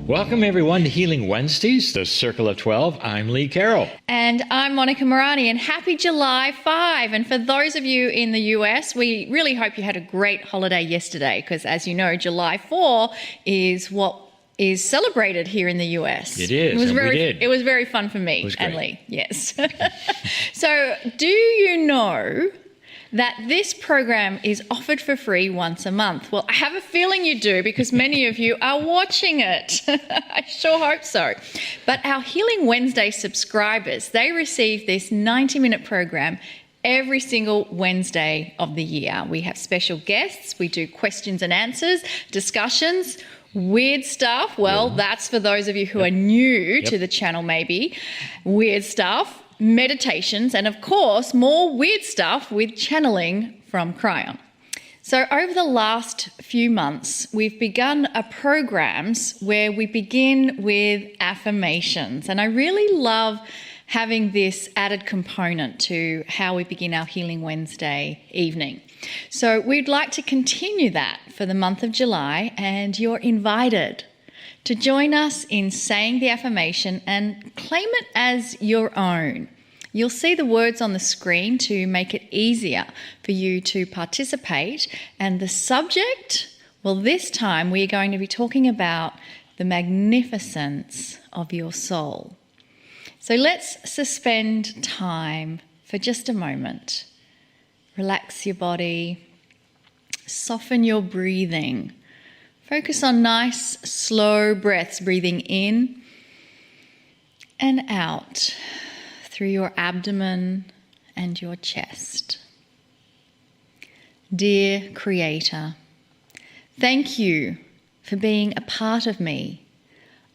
Welcome, everyone, to Healing Wednesdays, the Circle of 12. I'm Lee Carroll. And I'm Monica Morani, and happy July 5. And for those of you in the US, we really hope you had a great holiday yesterday, because as you know, July 4 is what is celebrated here in the US. It is, we did. It was very fun for me and Lee, yes. So do you know that this program is offered for free once a month? Well, I have a feeling you do, because many of you are watching it. I sure hope so. But our Healing Wednesday subscribers, they receive this 90-minute program every single Wednesday of the year. We have special guests, we do questions and answers, discussions, weird stuff. Well, that's for those of you who are new to the channel maybe. Weird stuff, meditations, and of course, more weird stuff with channeling from Cryon. So over the last few months, we've begun programs where we begin with affirmations. And I really love having this added component to how we begin our Healing Wednesday evening. So we'd like to continue that for the month of July, and you're invited to join us in saying the affirmation and claim it as your own. You'll see the words on the screen to make it easier for you to participate. And the subject, well, this time we're going to be talking about the magnificence of your soul. So let's suspend time for just a moment. Relax your body, soften your breathing. Focus on nice, slow breaths, breathing in and out through your abdomen and your chest. Dear Creator, thank you for being a part of me.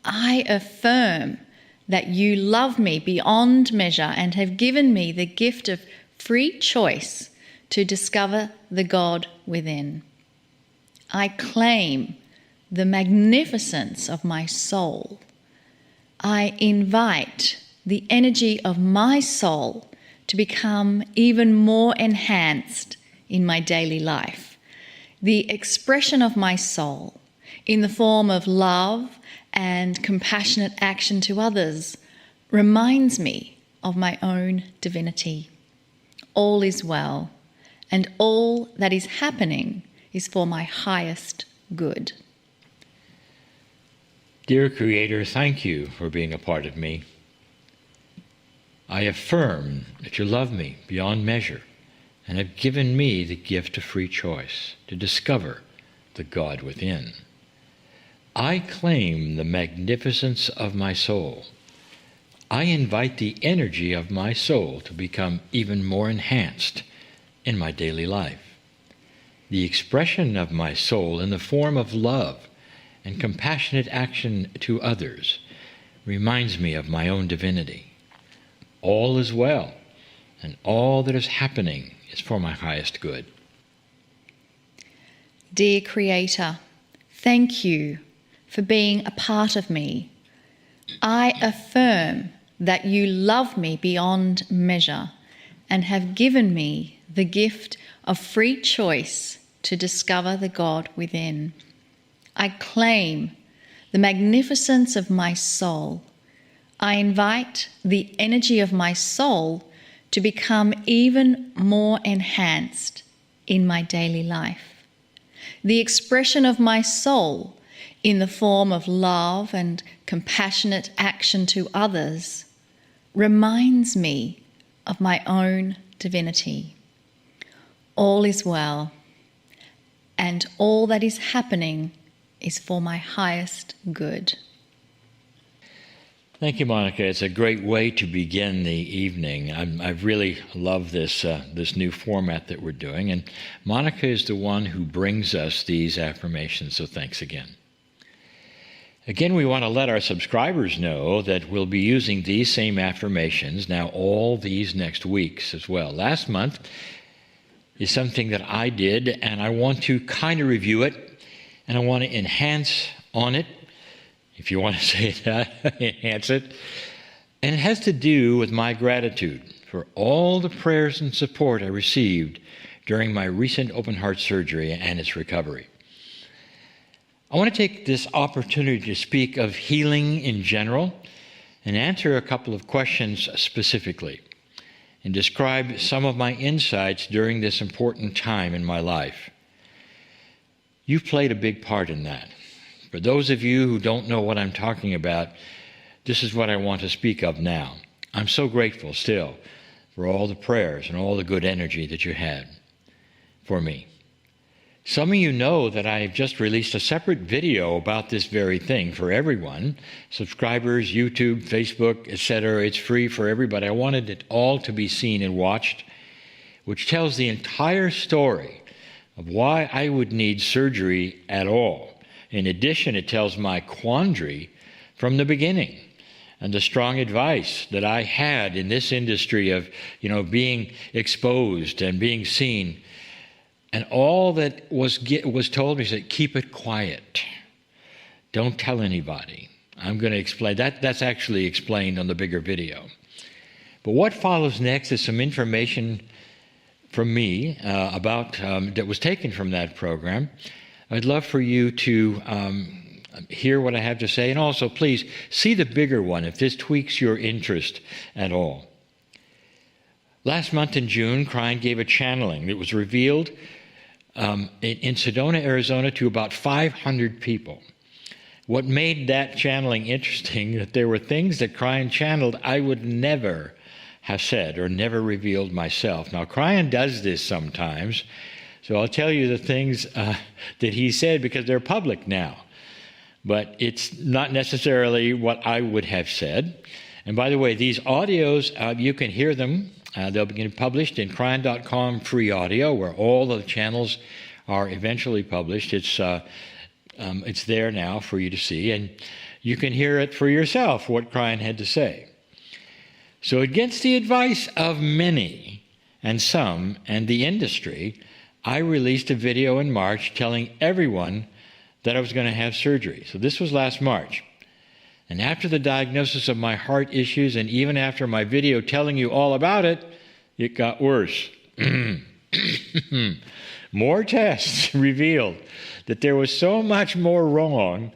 I affirm that you love me beyond measure and have given me the gift of free choice to discover the God within. I claim the magnificence of my soul. I invite the energy of my soul to become even more enhanced in my daily life. The expression of my soul in the form of love and compassionate action to others reminds me of my own divinity. All is well, and all that is happening is for my highest good. Dear Creator, thank you for being a part of me. I affirm that you love me beyond measure and have given me the gift of free choice to discover the God within. I claim the magnificence of my soul. I invite the energy of my soul to become even more enhanced in my daily life. The expression of my soul in the form of love and compassionate action to others reminds me of my own divinity. All is well, and all that is happening is for my highest good. Dear Creator, thank you for being a part of me. I affirm that you love me beyond measure and have given me the gift of free choice to discover the God within. I claim the magnificence of my soul. I invite the energy of my soul to become even more enhanced in my daily life. The expression of my soul in the form of love and compassionate action to others reminds me of my own divinity. All is well, and all that is happening is for my highest good. Thank you, Monica. It's a great way to begin the evening. I really love this new format that we're doing, and Monica is the one who brings us these affirmations, so thanks again. Again, we want to let our subscribers know that we'll be using these same affirmations now all these next weeks as well. Last month is something that I did, and I want to kind of review it, and I want to enhance on it, if you want to say that, enhance it. And it has to do with my gratitude for all the prayers and support I received during my recent open heart surgery and its recovery. I want to take this opportunity to speak of healing in general and answer a couple of questions specifically and describe some of my insights during this important time in my life. You've played a big part in that. For those of you who don't know what I'm talking about, this is what I want to speak of now. I'm so grateful still for all the prayers and all the good energy that you had for me. Some of you know that I've just released a separate video about this very thing for everyone. Subscribers, YouTube, Facebook, etc. It's free for everybody. I wanted it all to be seen and watched, which tells the entire story of why I would need surgery at all. In addition, it tells my quandary from the beginning and the strong advice that I had in this industry of, being exposed and being seen. And all that was told me is that keep it quiet. Don't tell anybody. I'm going to explain that. That's actually explained on the bigger video. But what follows next is some information from me about that was taken from that program. I'd love for you to hear what I have to say, and also please see the bigger one if this tweaks your interest at all. Last month in June, Krein gave a channeling that was revealed in Sedona, Arizona, to about 500 people. What made that channeling interesting, that there were things that Krein channeled I would never have said or never revealed myself. Now, Krein does this sometimes, so I'll tell you the things that he said because they're public now. But it's not necessarily what I would have said. And by the way, these audios, you can hear them. They'll be published in Krein.com free audio, where all the channels are eventually published. It's there now for you to see, and you can hear it for yourself, what Krein had to say. So against the advice of many and some and the industry, I released a video in March telling everyone that I was going to have surgery. So this was last March. And after the diagnosis of my heart issues, and even after my video telling you all about it, it got worse. More tests revealed that there was so much more wrong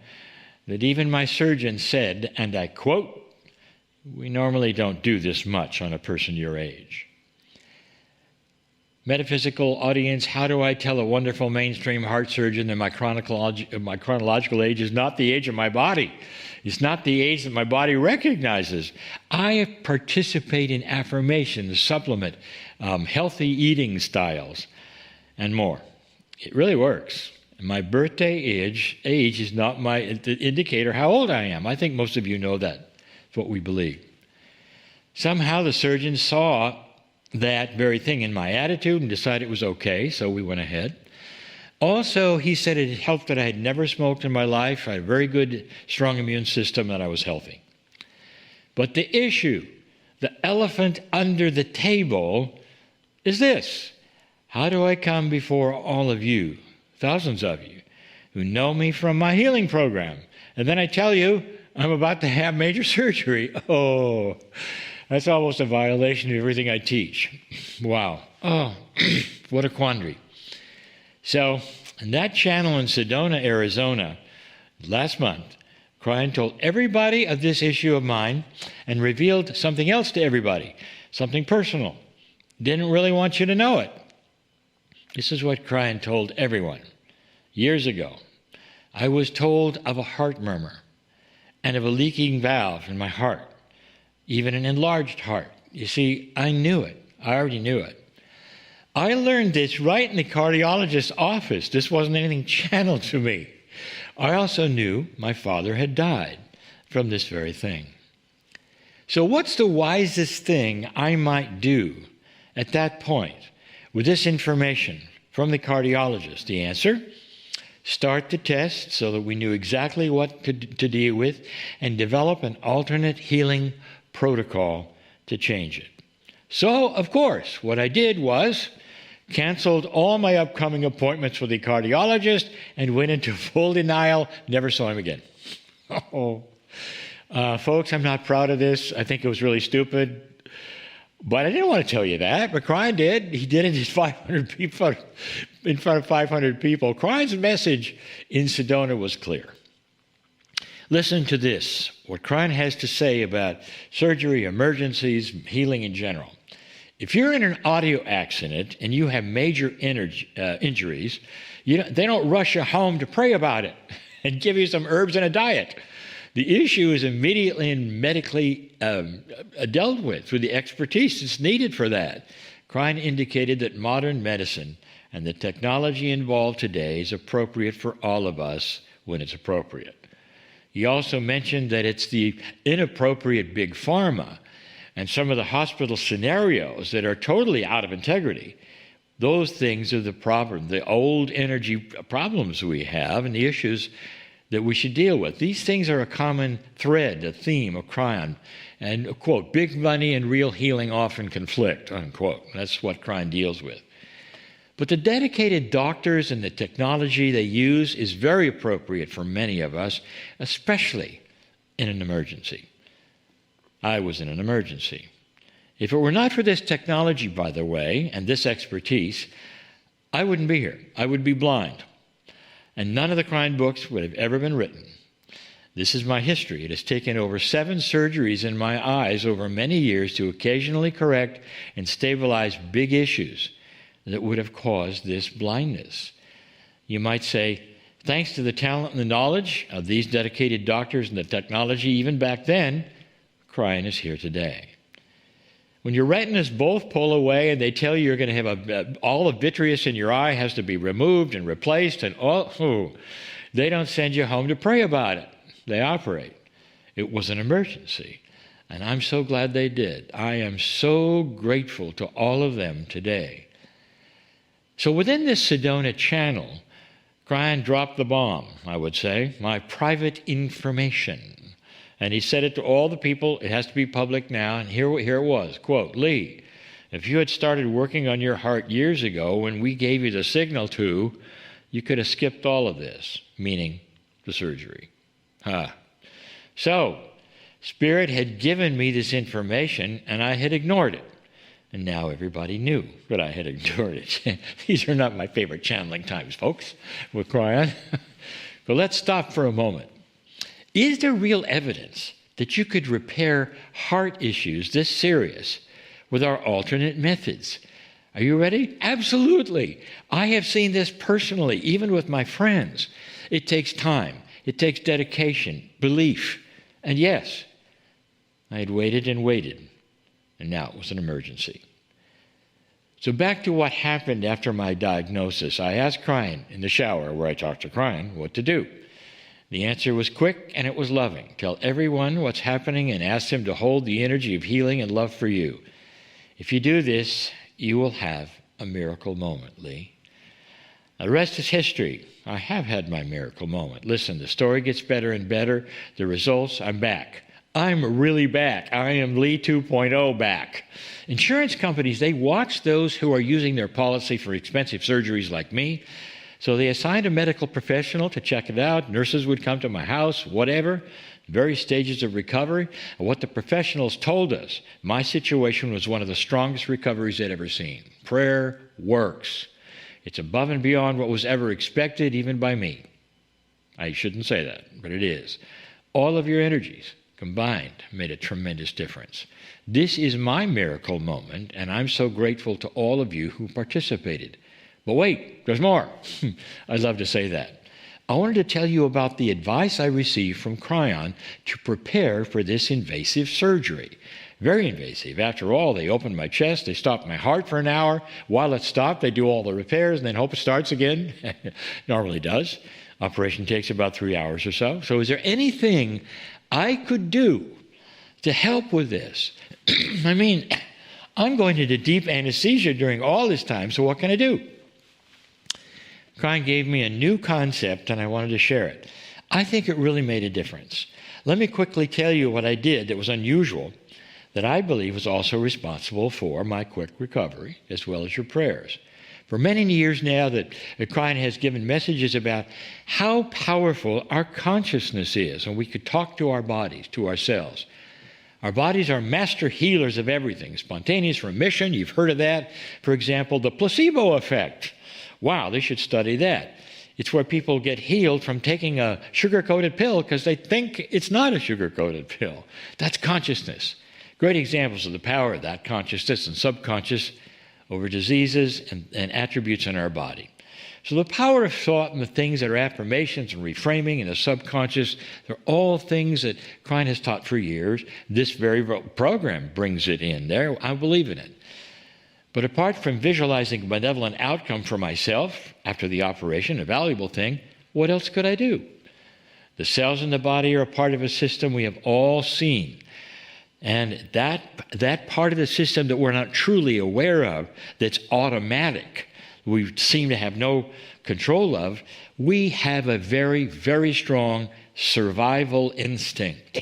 that even my surgeon said, and I quote, "We normally don't do this much on a person your age." Metaphysical audience, how do I tell a wonderful mainstream heart surgeon that my chronological age is not the age of my body? It's not the age that my body recognizes. I participate in affirmations, supplement, healthy eating styles, and more. It really works. My birthday age is not my indicator how old I am. I think most of you know that. It's what we believe. Somehow the surgeon saw that very thing in my attitude and decided it was okay, so we went ahead. Also, he said it helped that I had never smoked in my life. I had a very good, strong immune system, and I was healthy. But the issue, the elephant under the table, is this. How do I come before all of you, thousands of you, who know me from my healing program, and then I tell you I'm about to have major surgery? Oh, that's almost a violation of everything I teach. Wow. Oh, what a quandary. So, in that channel in Sedona, Arizona, last month, Krein told everybody of this issue of mine and revealed something else to everybody, something personal. Didn't really want you to know it. This is what Krein told everyone. Years ago, I was told of a heart murmur and of a leaking valve in my heart, even an enlarged heart. You see, I knew it. I already knew it. I learned this right in the cardiologist's office. This wasn't anything channeled to me. I also knew my father had died from this very thing. So what's the wisest thing I might do at that point with this information from the cardiologist? The answer, start the test so that we knew exactly what to deal with and develop an alternate healing protocol to change it. So, of course, what I did was canceled all my upcoming appointments with the cardiologist and went into full denial, never saw him again. Folks, I'm not proud of this. I think it was really stupid. But I didn't want to tell you that, but Krein did. He did it to 500 in front of 500 people. Krine's message in Sedona was clear. Listen to this, what Krine has to say about surgery, emergencies, healing in general. If you're in an audio accident and you have major injuries, they don't rush you home to pray about it and give you some herbs and a diet. The issue is immediately and medically dealt with the expertise that's needed for that. Krine indicated that modern medicine and the technology involved today is appropriate for all of us when it's appropriate. He also mentioned that it's the inappropriate big pharma and some of the hospital scenarios that are totally out of integrity. Those things are the problem, the old energy problems we have and the issues that we should deal with. These things are a common thread, a theme of Krine. And, quote, big money and real healing often conflict, unquote. That's what Krine deals with. But the dedicated doctors and the technology they use is very appropriate for many of us, especially in an emergency. I was in an emergency. If it were not for this technology, by the way, and this expertise, I wouldn't be here. I would be blind. And none of the Krine books would have ever been written. This is my history. It has taken over 7 surgeries in my eyes over many years to occasionally correct and stabilize big issues that would have caused this blindness. You might say, thanks to the talent and the knowledge of these dedicated doctors and the technology even back then, Krine is here today. When your retinas both pull away and they tell you you're going to have all the vitreous in your eye has to be removed and replaced, and they don't send you home to pray about it. They operate. It was an emergency, and I'm so glad they did. I am so grateful to all of them today. So within this Sedona channel, Krine dropped the bomb, I would say, my private information. And he said it to all the people. It has to be public now. And here it was, quote, Lee, if you had started working on your heart years ago when we gave you the signal to, you could have skipped all of this, meaning the surgery. So, Spirit had given me this information and I had ignored it. And now everybody knew that I had ignored it. These are not my favorite channeling times, folks, with Krine. But let's stop for a moment. Is there real evidence that you could repair heart issues this serious with our alternate methods? Are you ready? Absolutely. I have seen this personally, even with my friends. It takes time. It takes dedication, belief. And yes, I had waited and waited, and now it was an emergency. So back to what happened after my diagnosis. I asked Krine in the shower, where I talked to Krine, what to do. The answer was quick and it was loving. Tell everyone what's happening and ask them to hold the energy of healing and love for you. If you do this, you will have a miracle moment, Lee. The rest is history. I have had my miracle moment. Listen, the story gets better and better. The results, I'm back. I'm really back. I am Lee 2.0 back. Insurance companies, they watch those who are using their policy for expensive surgeries like me. So they assigned a medical professional to check it out. Nurses would come to my house, whatever, various stages of recovery. And what the professionals told us, my situation was one of the strongest recoveries they'd ever seen. Prayer works. It's above and beyond what was ever expected, even by me. I shouldn't say that, but it is. All of your energies combined made a tremendous difference. This is my miracle moment, and I'm so grateful to all of you who participated. But wait, there's more. I'd love to say that. I wanted to tell you about the advice I received from Krine to prepare for this invasive surgery. Very invasive. After all, they opened my chest, they stopped my heart for an hour. While it stopped, they do all the repairs and then hope it starts again. Normally does. Operation takes about 3 hours or so. So is there anything I could do to help with this? I mean, I'm going into deep anesthesia during all this time, so what can I do? Krine gave me a new concept, and I wanted to share it. I think it really made a difference. Let me quickly tell you what I did that was unusual, that I believe was also responsible for my quick recovery, as well as your prayers. For many years now that Krine has given messages about how powerful our consciousness is, and we could talk to our bodies, to ourselves. Our bodies are master healers of everything. Spontaneous remission, you've heard of that. For example, the placebo effect, Wow, they should study that. It's where people get healed from taking a sugar-coated pill because they think it's not a sugar-coated pill. That's consciousness. Great examples of the power of that consciousness and subconscious over diseases and attributes in our body. So the power of thought and the things that are affirmations and reframing and the subconscious, they're all things that Klein has taught for years. This very program brings it in there. I believe in it. But apart from visualizing a benevolent outcome for myself after the operation, a valuable thing, what else could I do? The cells in the body are a part of a system we have all seen. And that part of the system that we're not truly aware of, that's automatic, we seem to have no control of, we have a very, very strong survival instinct.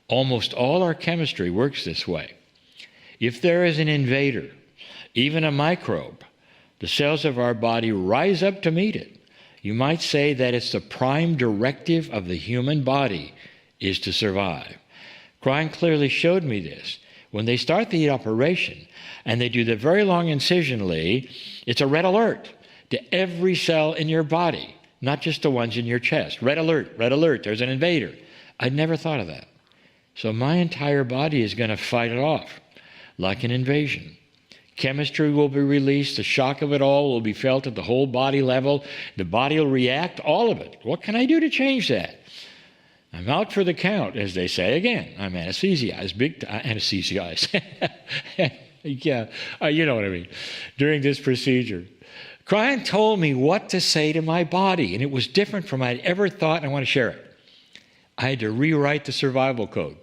Almost all our chemistry works this way. If there is an invader, even a microbe, the cells of our body rise up to meet it. You might say that it's the prime directive of the human body is to survive. Klein clearly showed me this. When they start the operation and they do the very long incision, Lee, it's a red alert to every cell in your body, not just the ones in your chest. Red alert, there's an invader. I'd never thought of that. So my entire body is going to fight it off like an invasion. Chemistry will be released. The shock of it all will be felt at the whole body level. The body will react, all of it. What can I do to change that? I'm out for the count, as they say. Again, I'm anesthetized, anesthetized. Yeah, you know what I mean. During this procedure, Klein told me what to say to my body, and it was different from I'd ever thought, and I want to share it. I had to rewrite the survival code.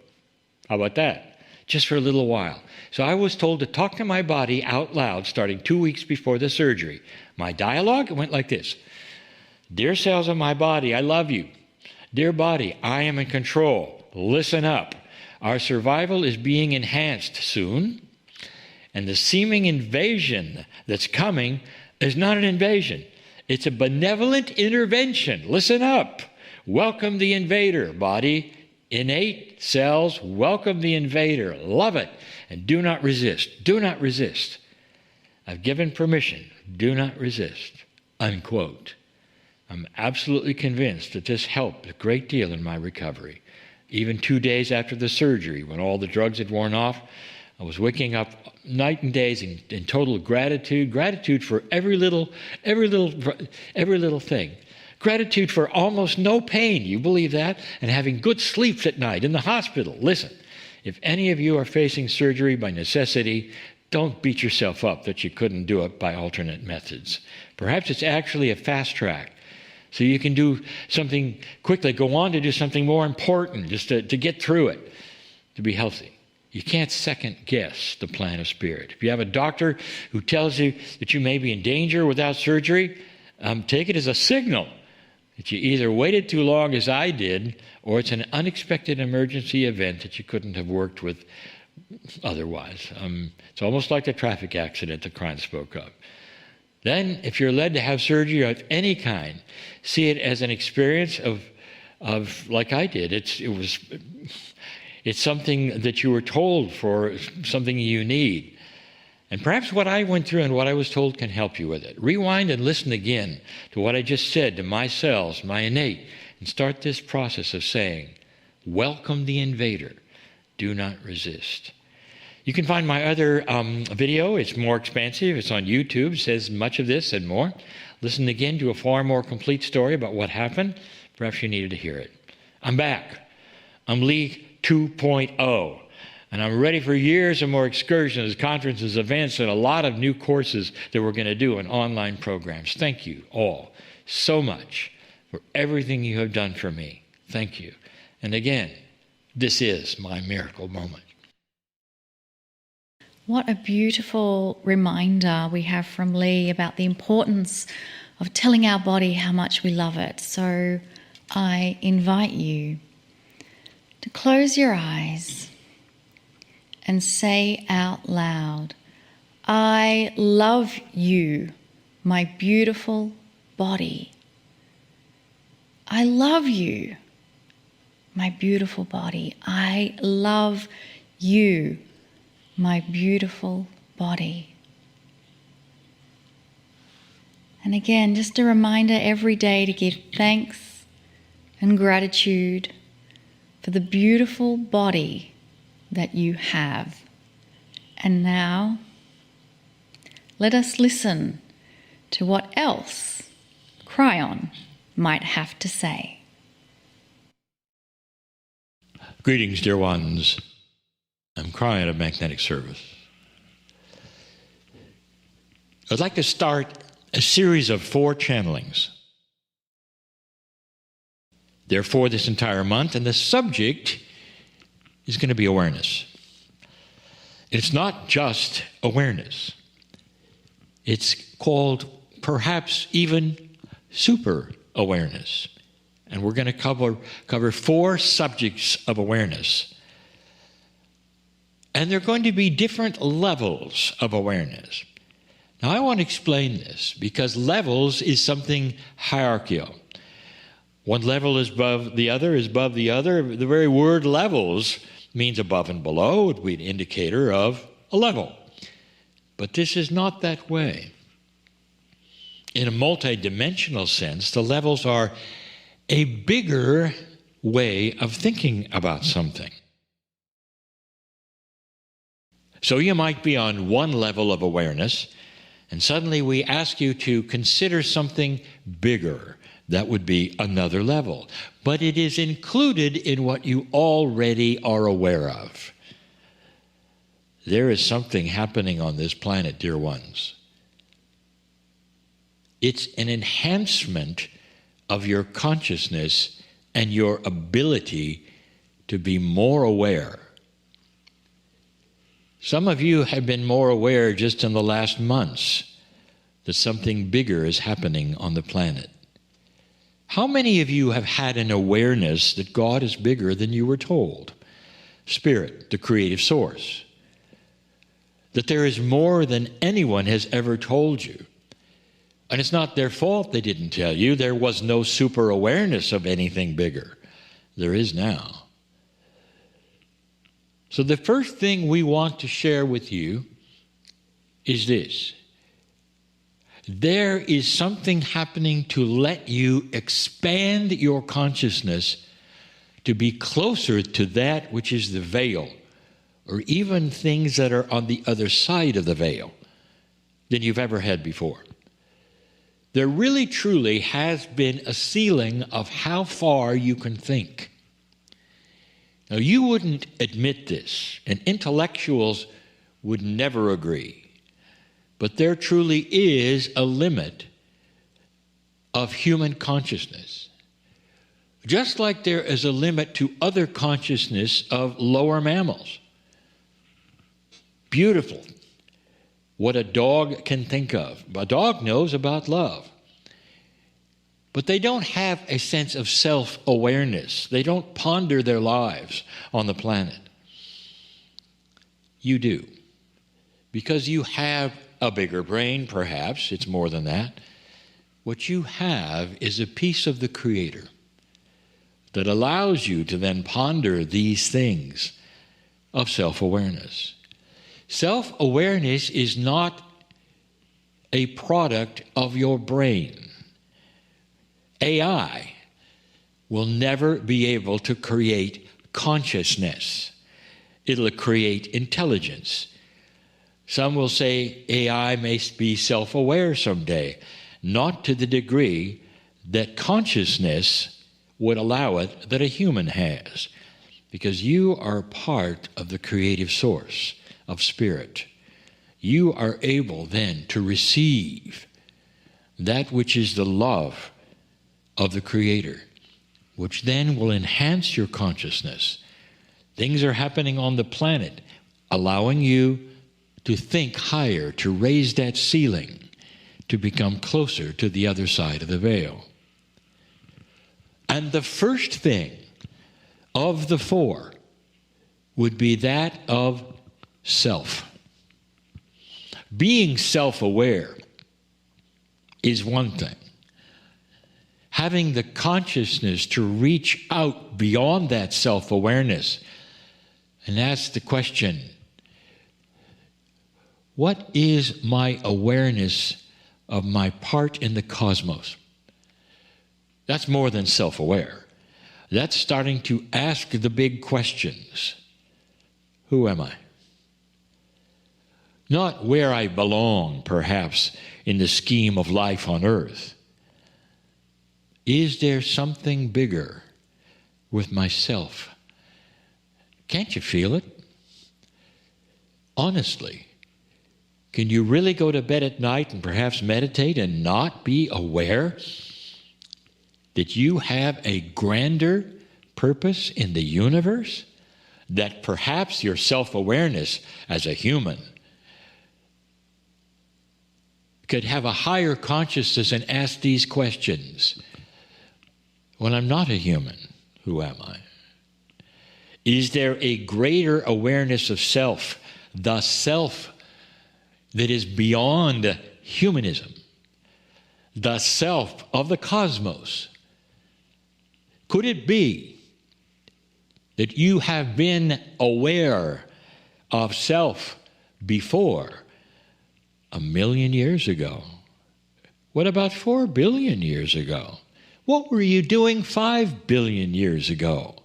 How about that? Just for a little while. So I was told to talk to my body out loud starting 2 weeks before the surgery. My dialogue went like this. Dear cells of my body, I love you. Dear body, I am in control. Listen up. Our survival is being enhanced soon, and the seeming invasion that's coming is not an invasion. It's a benevolent intervention. Listen up. Welcome the invader, body. Innate cells, welcome the invader. Love it. And do not resist. Do not resist. I've given permission. Do not resist. Unquote. I'm absolutely convinced that this helped a great deal in my recovery. Even 2 days after the surgery, when all the drugs had worn off, I was waking up night and days in total gratitude for every little thing. Gratitude for almost no pain, you believe that? And having good sleeps at night in the hospital. Listen, if any of you are facing surgery by necessity, don't beat yourself up that you couldn't do it by alternate methods. Perhaps it's actually a fast track. So you can do something quickly, go on to do something more important, just to get through it, to be healthy. You can't second guess the plan of Spirit. If you have a doctor who tells you that you may be in danger without surgery, take it as a signal that you either waited too long as I did, or it's an unexpected emergency event that you couldn't have worked with otherwise. It's almost like the traffic accident that Klein spoke of. Then, if you're led to have surgery of any kind, see it as an experience of like I did. It's something that you were told for, something you need. And perhaps what I went through and what I was told can help you with it. Rewind and listen again to what I just said to my cells, my innate, and start this process of saying, welcome the invader, do not resist. You can find my other video. It's more expansive. It's on YouTube. It says much of this and more. Listen again to a far more complete story about what happened. Perhaps you needed to hear it. I'm back. I'm Lee 2.0. And I'm ready for years of more excursions, conferences, events, and a lot of new courses that we're going to do and online programs. Thank you all so much for everything you have done for me. Thank you. And again, this is my miracle moment. What a beautiful reminder we have from Lee about the importance of telling our body how much we love it. So I invite you to close your eyes and say out loud, I love you, my beautiful body. I love you, my beautiful body. I love you, my beautiful body. And again, just a reminder every day to give thanks and gratitude for the beautiful body that you have. And now, let us listen to what else Cryon might have to say. Greetings, dear ones. I'm Cryon of Magnetic Service. I'd like to start a series of 4 channelings. They're for this entire month, and the subject is going to be awareness. It's not just awareness. It's called perhaps even super awareness. And we're going to cover 4 subjects of awareness. And they're going to be different levels of awareness. Now, I want to explain this because levels is something hierarchical. One level is above the other, The very word levels means above and below. It would be an indicator of a level. But this is not that way. In a multidimensional sense, the levels are a bigger way of thinking about something. So you might be on one level of awareness, and suddenly we ask you to consider something bigger. That would be another level. But it is included in what you already are aware of. There is something happening on this planet, dear ones. It's an enhancement of your consciousness and your ability to be more aware. Some of you have been more aware just in the last months that something bigger is happening on the planet. How many of you have had an awareness that God is bigger than you were told? Spirit, the creative source. That there is more than anyone has ever told you. And it's not their fault they didn't tell you. There was no super awareness of anything bigger. There is now. So the first thing we want to share with you is this. There is something happening to let you expand your consciousness to be closer to that which is the veil, or even things that are on the other side of the veil than you've ever had before. There really truly has been a ceiling of how far you can think. Now, you wouldn't admit this, and intellectuals would never agree. But there truly is a limit of human consciousness. Just like there is a limit to other consciousness of lower mammals. Beautiful. What a dog can think of. A dog knows about love. But they don't have a sense of self-awareness. They don't ponder their lives on the planet. You do. Because you have a bigger brain, perhaps. It's more than that. What you have is a piece of the Creator that allows you to then ponder these things of self-awareness. Self-awareness is not a product of your brain. AI will never be able to create consciousness. It'll create intelligence. Some will say AI may be self-aware someday, not to the degree that consciousness would allow it that a human has, because you are part of the creative source of spirit. You are able then to receive that which is the love of the Creator, which then will enhance your consciousness. Things are happening on the planet, allowing you to think higher, to raise that ceiling, to become closer to the other side of the veil. And the first thing of the 4 would be that of self. Being self-aware is one thing. Having the consciousness to reach out beyond that self-awareness and ask the question, what is my awareness of my part in the cosmos. That's more than self-aware. That's starting to ask the big questions. Who am I? Not where I belong, perhaps, in the scheme of life on earth. Is there something bigger with myself? Can't you feel it? Honestly, can you really go to bed at night and perhaps meditate and not be aware that you have a grander purpose in the universe? That perhaps your self-awareness as a human could have a higher consciousness and ask these questions. When I'm not a human, who am I? Is there a greater awareness of self, the self that is beyond humanism, the self of the cosmos? Could it be that you have been aware of self before 1 million years ago? What about 4 billion years ago? What were you doing 5 billion years ago?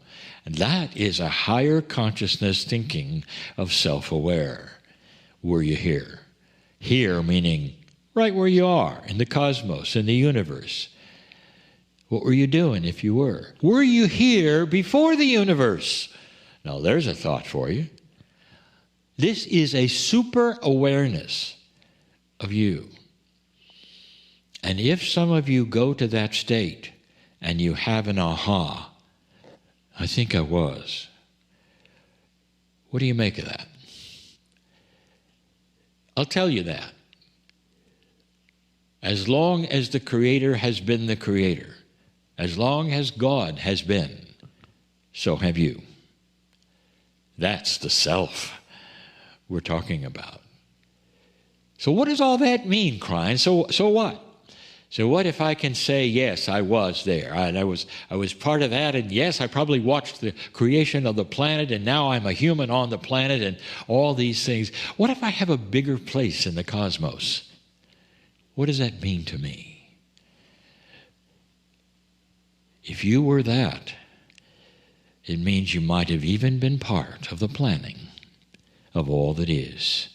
And that is a higher consciousness thinking of self-aware. Were you here? Here meaning right where you are, in the cosmos, in the universe. What were you doing if you were? Were you here before the universe? Now there's a thought for you. This is a super awareness of you. And if some of you go to that state and you have an aha, I think I was. What do you make of that? I'll tell you that. As long as the Creator has been the Creator, as long as God has been, so have you. That's the self we're talking about. So what does all that mean, Klein? So what? So what if I can say, yes, I was there, and I was part of that, and yes, I probably watched the creation of the planet, and now I'm a human on the planet, and all these things. What if I have a bigger place in the cosmos? What does that mean to me? If you were that, it means you might have even been part of the planning of all that is.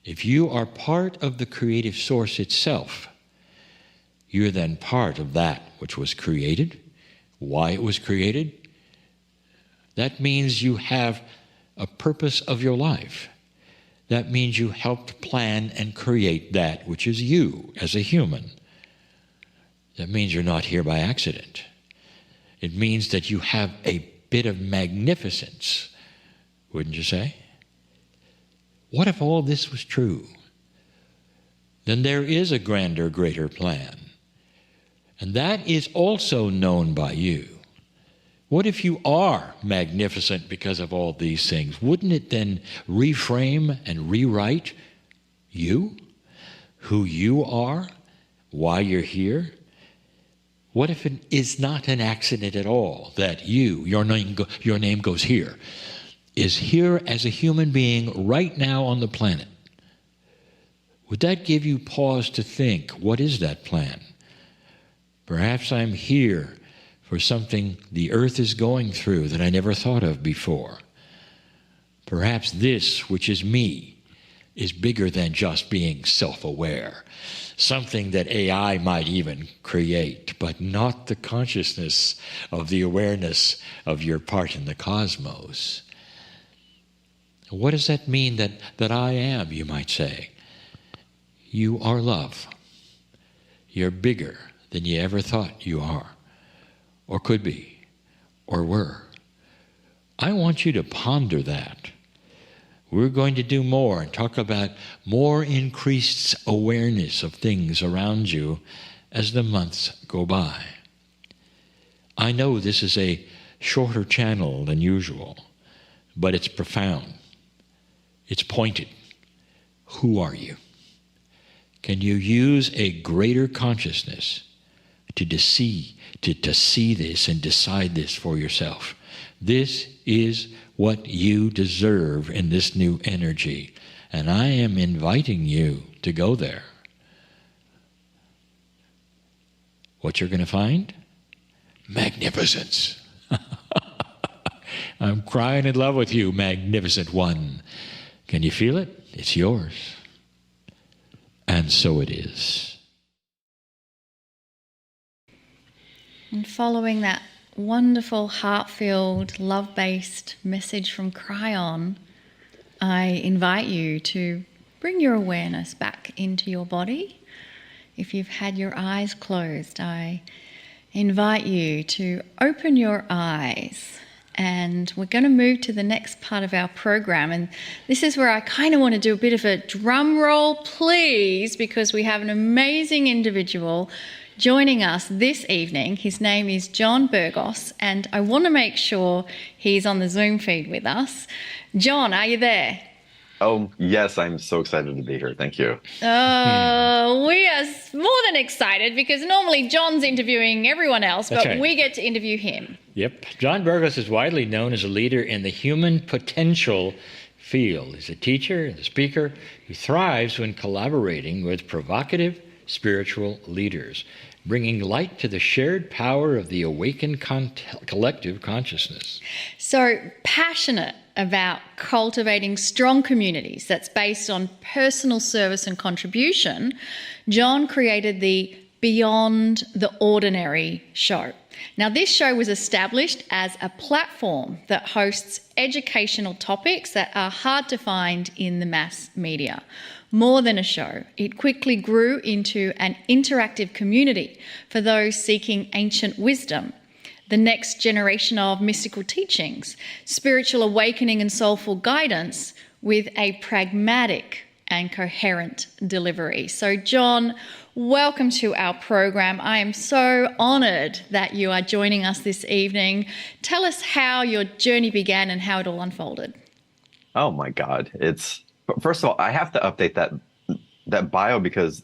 If you are part of the creative source itself, you're then part of that which was created, why it was created. That means you have a purpose of your life. That means you helped plan and create that which is you as a human. That means you're not here by accident. It means that you have a bit of magnificence, wouldn't you say? What if all this was true? Then there is a grander, greater plan. And that is also known by you. What if you are magnificent because of all these things? Wouldn't it then reframe and rewrite you? Who you are? Why you're here? What if it is not an accident at all that you, your name goes here, is here as a human being right now on the planet? Would that give you pause to think, what is that plan? Perhaps I'm here for something the earth is going through that I never thought of before. Perhaps this, which is me, is bigger than just being self-aware. Something that AI might even create, but not the consciousness of the awareness of your part in the cosmos. What does that mean that I am, you might say? You are love. You're bigger than you ever thought you are, or could be, or were. I want you to ponder that. We're going to do more and talk about more increased awareness of things around you as the months go by. I know this is a shorter channel than usual, but it's profound. It's pointed. Who are you? Can you use a greater consciousness to see this and decide this for yourself? This is what you deserve in this new energy, and I am inviting you to go there. What you're going to find? Magnificence. I'm crying in love with you, magnificent one. Can you feel it? It's yours. And so it is. And following that wonderful, heart-filled, love-based message from Cryon, I invite you to bring your awareness back into your body. If you've had your eyes closed, I invite you to open your eyes. And we're going to move to the next part of our program. And this is where I kind of want to do a bit of a drum roll, please, because we have an amazing individual joining us this evening. His name is John Burgos, and I want to make sure he's on the Zoom feed with us. John, are you there? Oh, yes, I'm so excited to be here. Thank you. Oh, we are more than excited because normally John's interviewing everyone else, but we get to interview him. Yep. John Burgos is widely known as a leader in the human potential field. He's a teacher and a speaker who thrives when collaborating with provocative spiritual leaders, bringing light to the shared power of the awakened collective consciousness. So passionate about cultivating strong communities that's based on personal service and contribution, John created the Beyond the Ordinary show. Now, this show was established as a platform that hosts educational topics that are hard to find in the mass media. More than a show, it quickly grew into an interactive community for those seeking ancient wisdom, the next generation of mystical teachings, spiritual awakening and soulful guidance with a pragmatic and coherent delivery. So, John, welcome to our program. I am so honoured that you are joining us this evening. Tell us how your journey began and how it all unfolded. Oh my God. First of all, I have to update that bio because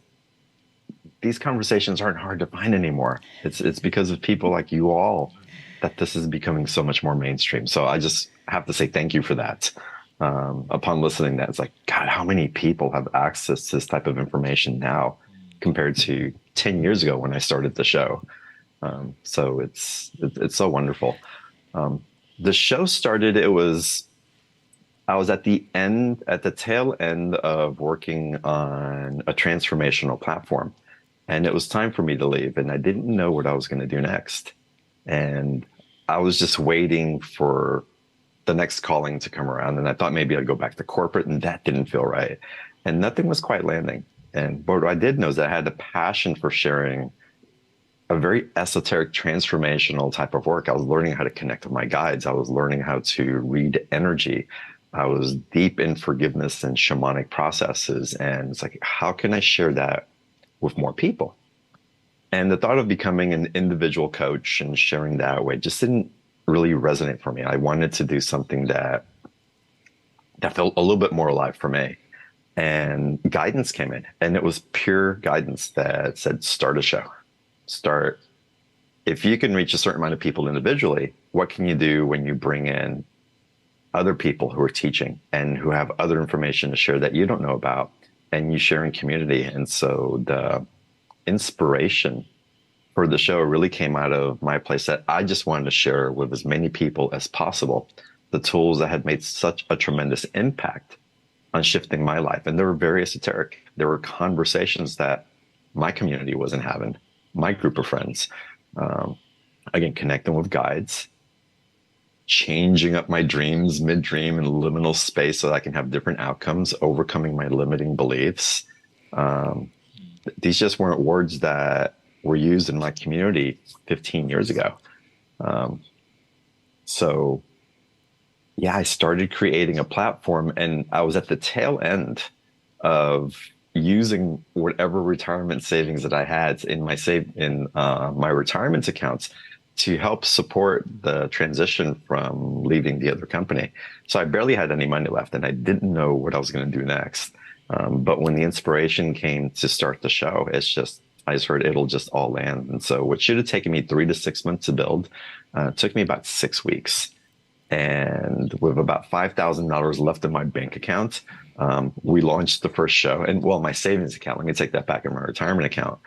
these conversations aren't hard to find anymore. It's because of people like you all that this is becoming so much more mainstream. So I just have to say thank you for that. Upon listening to that, it's like, God, how many people have access to this type of information now compared to 10 years ago when I started the show? So it's so wonderful. The show started, I was at the tail end of working on a transformational platform, and it was time for me to leave, and I didn't know what I was going to do next. And I was just waiting for the next calling to come around, and I thought maybe I'd go back to corporate, and that didn't feel right. And nothing was quite landing. But what I did know is that I had a passion for sharing a very esoteric, transformational type of work. I was learning how to connect with my guides. I was learning how to read energy. I was deep in forgiveness and shamanic processes. And it's like, how can I share that with more people? And the thought of becoming an individual coach and sharing that way just didn't really resonate for me. I wanted to do something that felt a little bit more alive for me. And guidance came in, and it was pure guidance that said, start a show. If you can reach a certain amount of people individually, what can you do when you bring in other people who are teaching and who have other information to share that you don't know about, and you share in community? And so the inspiration for the show really came out of my place that I just wanted to share with as many people as possible the tools that had made such a tremendous impact on shifting my life. And they were very esoteric. There were conversations that my community wasn't having, my group of friends. Again, connecting with guides, changing up my dreams mid-dream in liminal space so that I can have different outcomes, overcoming my limiting beliefs. These just weren't words that were used in my community 15 years ago. So yeah, I started creating a platform, and I was at the tail end of using whatever retirement savings that I had in my retirement accounts to help support the transition from leaving the other company. So I barely had any money left, and I didn't know what I was going to do next. But when the inspiration came to start the show, I just heard it'll just all land. And so what should have taken me 3 to 6 months to build took me about 6 weeks. And with about $5,000 left in my bank account, We launched the first show, and well, my savings account, let me take that back, in my retirement account.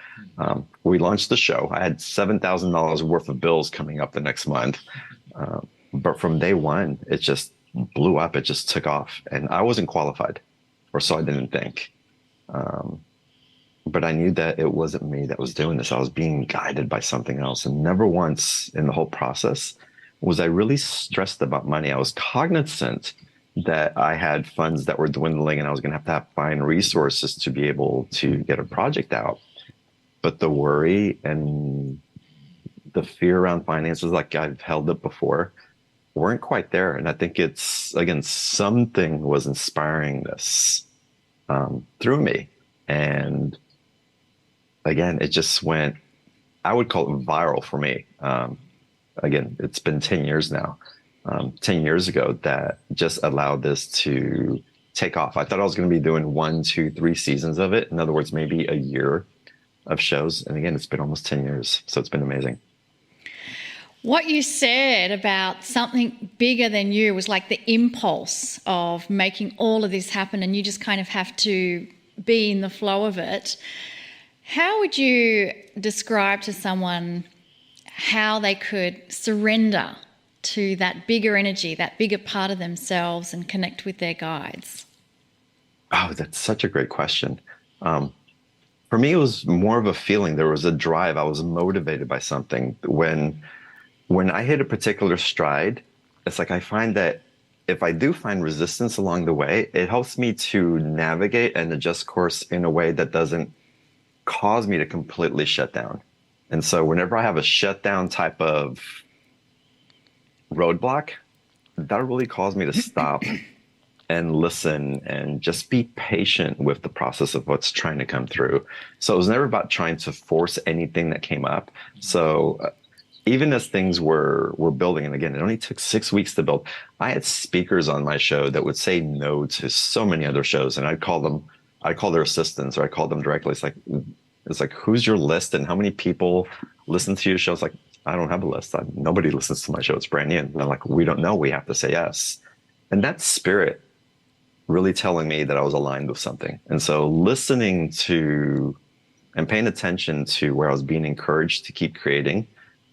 We launched the show. I had $7,000 worth of bills coming up the next month. But from day one, it just blew up. It just took off, and I wasn't qualified, or so I didn't think. But I knew that it wasn't me that was doing this. I was being guided by something else. And never once in the whole process was I really stressed about money. I was cognizant that I had funds that were dwindling and I was going to have find resources to be able to get a project out. But the worry and the fear around finances, like I've held it before, weren't quite there. And I think it's, again, something was inspiring this through me. And again, it just went, I would call it viral for me. Again, it's been 10 years now. 10 years ago that just allowed this to take off. I thought I was going to be doing 1, 2, 3 seasons of it. In other words, maybe a year of shows. And again, it's been almost 10 years. So it's been amazing. What you said about something bigger than you was like the impulse of making all of this happen, and you just kind of have to be in the flow of it. How would you describe to someone how they could surrender to that bigger energy, that bigger part of themselves, and connect with their guides? Oh, that's such a great question. For me, it was more of a feeling. There was a drive. I was motivated by something. When I hit a particular stride, it's like I find that if I do find resistance along the way, it helps me to navigate and adjust course in a way that doesn't cause me to completely shut down. And so whenever I have a shutdown type of roadblock, that really caused me to stop and listen and just be patient with the process of what's trying to come through. So it was never about trying to force anything that came up. So even as things were building, and again, it only took 6 weeks to build, I had speakers on my show that would say no to so many other shows, and I'd call their assistants, or I called them directly. It's like, who's your list and how many people listen to your show? It's like, I don't have a list. Nobody listens to my show. It's brand new. And I'm like, we don't know. We have to say yes. And that spirit really telling me that I was aligned with something. And so listening to and paying attention to where I was being encouraged to keep creating,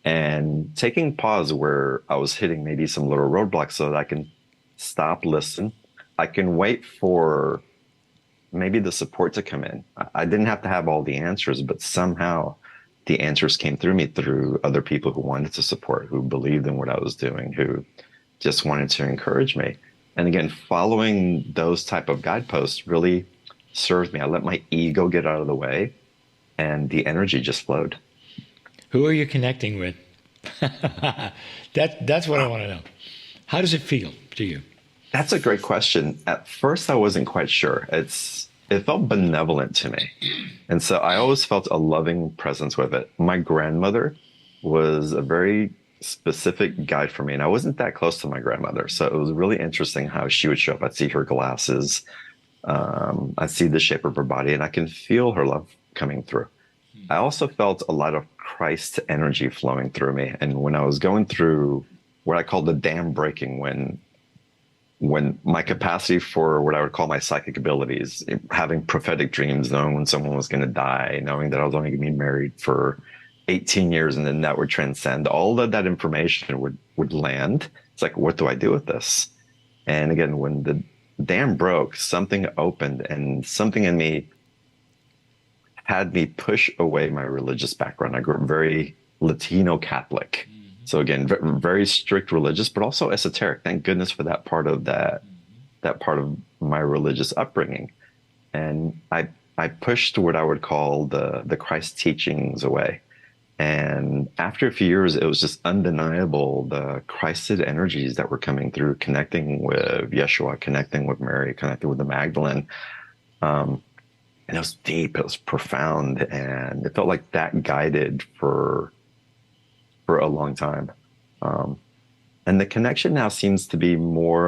and taking pause where I was hitting maybe some little roadblocks so that I can stop, listen. I can wait for maybe the support to come in. I didn't have to have all the answers, but somehow the answers came through me through other people who wanted to support, who believed in what I was doing, who just wanted to encourage me. And again, following those type of guideposts really served me. I let my ego get out of the way, and the energy just flowed. Who are you connecting with? That's what I want to know. How does it feel to you? That's a great question. At first, I wasn't quite sure. It felt benevolent to me. And so I always felt a loving presence with it. My grandmother was a very specific guide for me, and I wasn't that close to my grandmother. So it was really interesting how she would show up. I'd see her glasses. I'd see the shape of her body, and I can feel her love coming through. I also felt a lot of Christ energy flowing through me. And when I was going through what I call the dam breaking, when my capacity for what I would call my psychic abilities, having prophetic dreams, knowing when someone was going to die, knowing that I was only going to be married for 18 years and then that would transcend, all of that information would land. It's like, what do I do with this? And again, when the dam broke, something opened, and something in me had me push away my religious background. I grew up very Latino Catholic. So again, very strict religious, but also esoteric. Thank goodness for that part of that part of my religious upbringing. And I pushed what I would call the Christ teachings away. And after a few years, it was just undeniable, the Christed energies that were coming through, connecting with Yeshua, connecting with Mary, connecting with the Magdalene. And it was deep, it was profound, and it felt like that guided for a long time. And the connection now seems to be more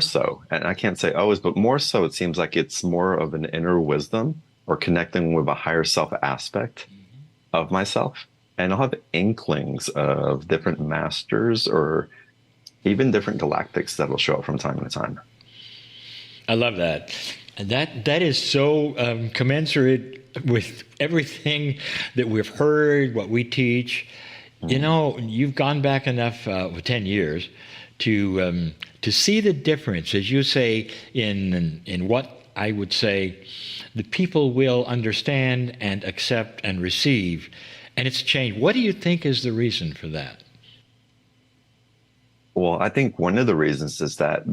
so, and I can't say always, but more so, it seems like it's more of an inner wisdom or connecting with a higher self aspect of myself. And I'll have inklings of different masters or even different galactics that will show up from time to time. I love that. And that is so commensurate with everything that we've heard, what we teach. You know, you've gone back enough, 10 years, to see the difference, as you say, in what I would say the people will understand and accept and receive, and it's changed. What do you think is the reason for that? Well, I think one of the reasons is that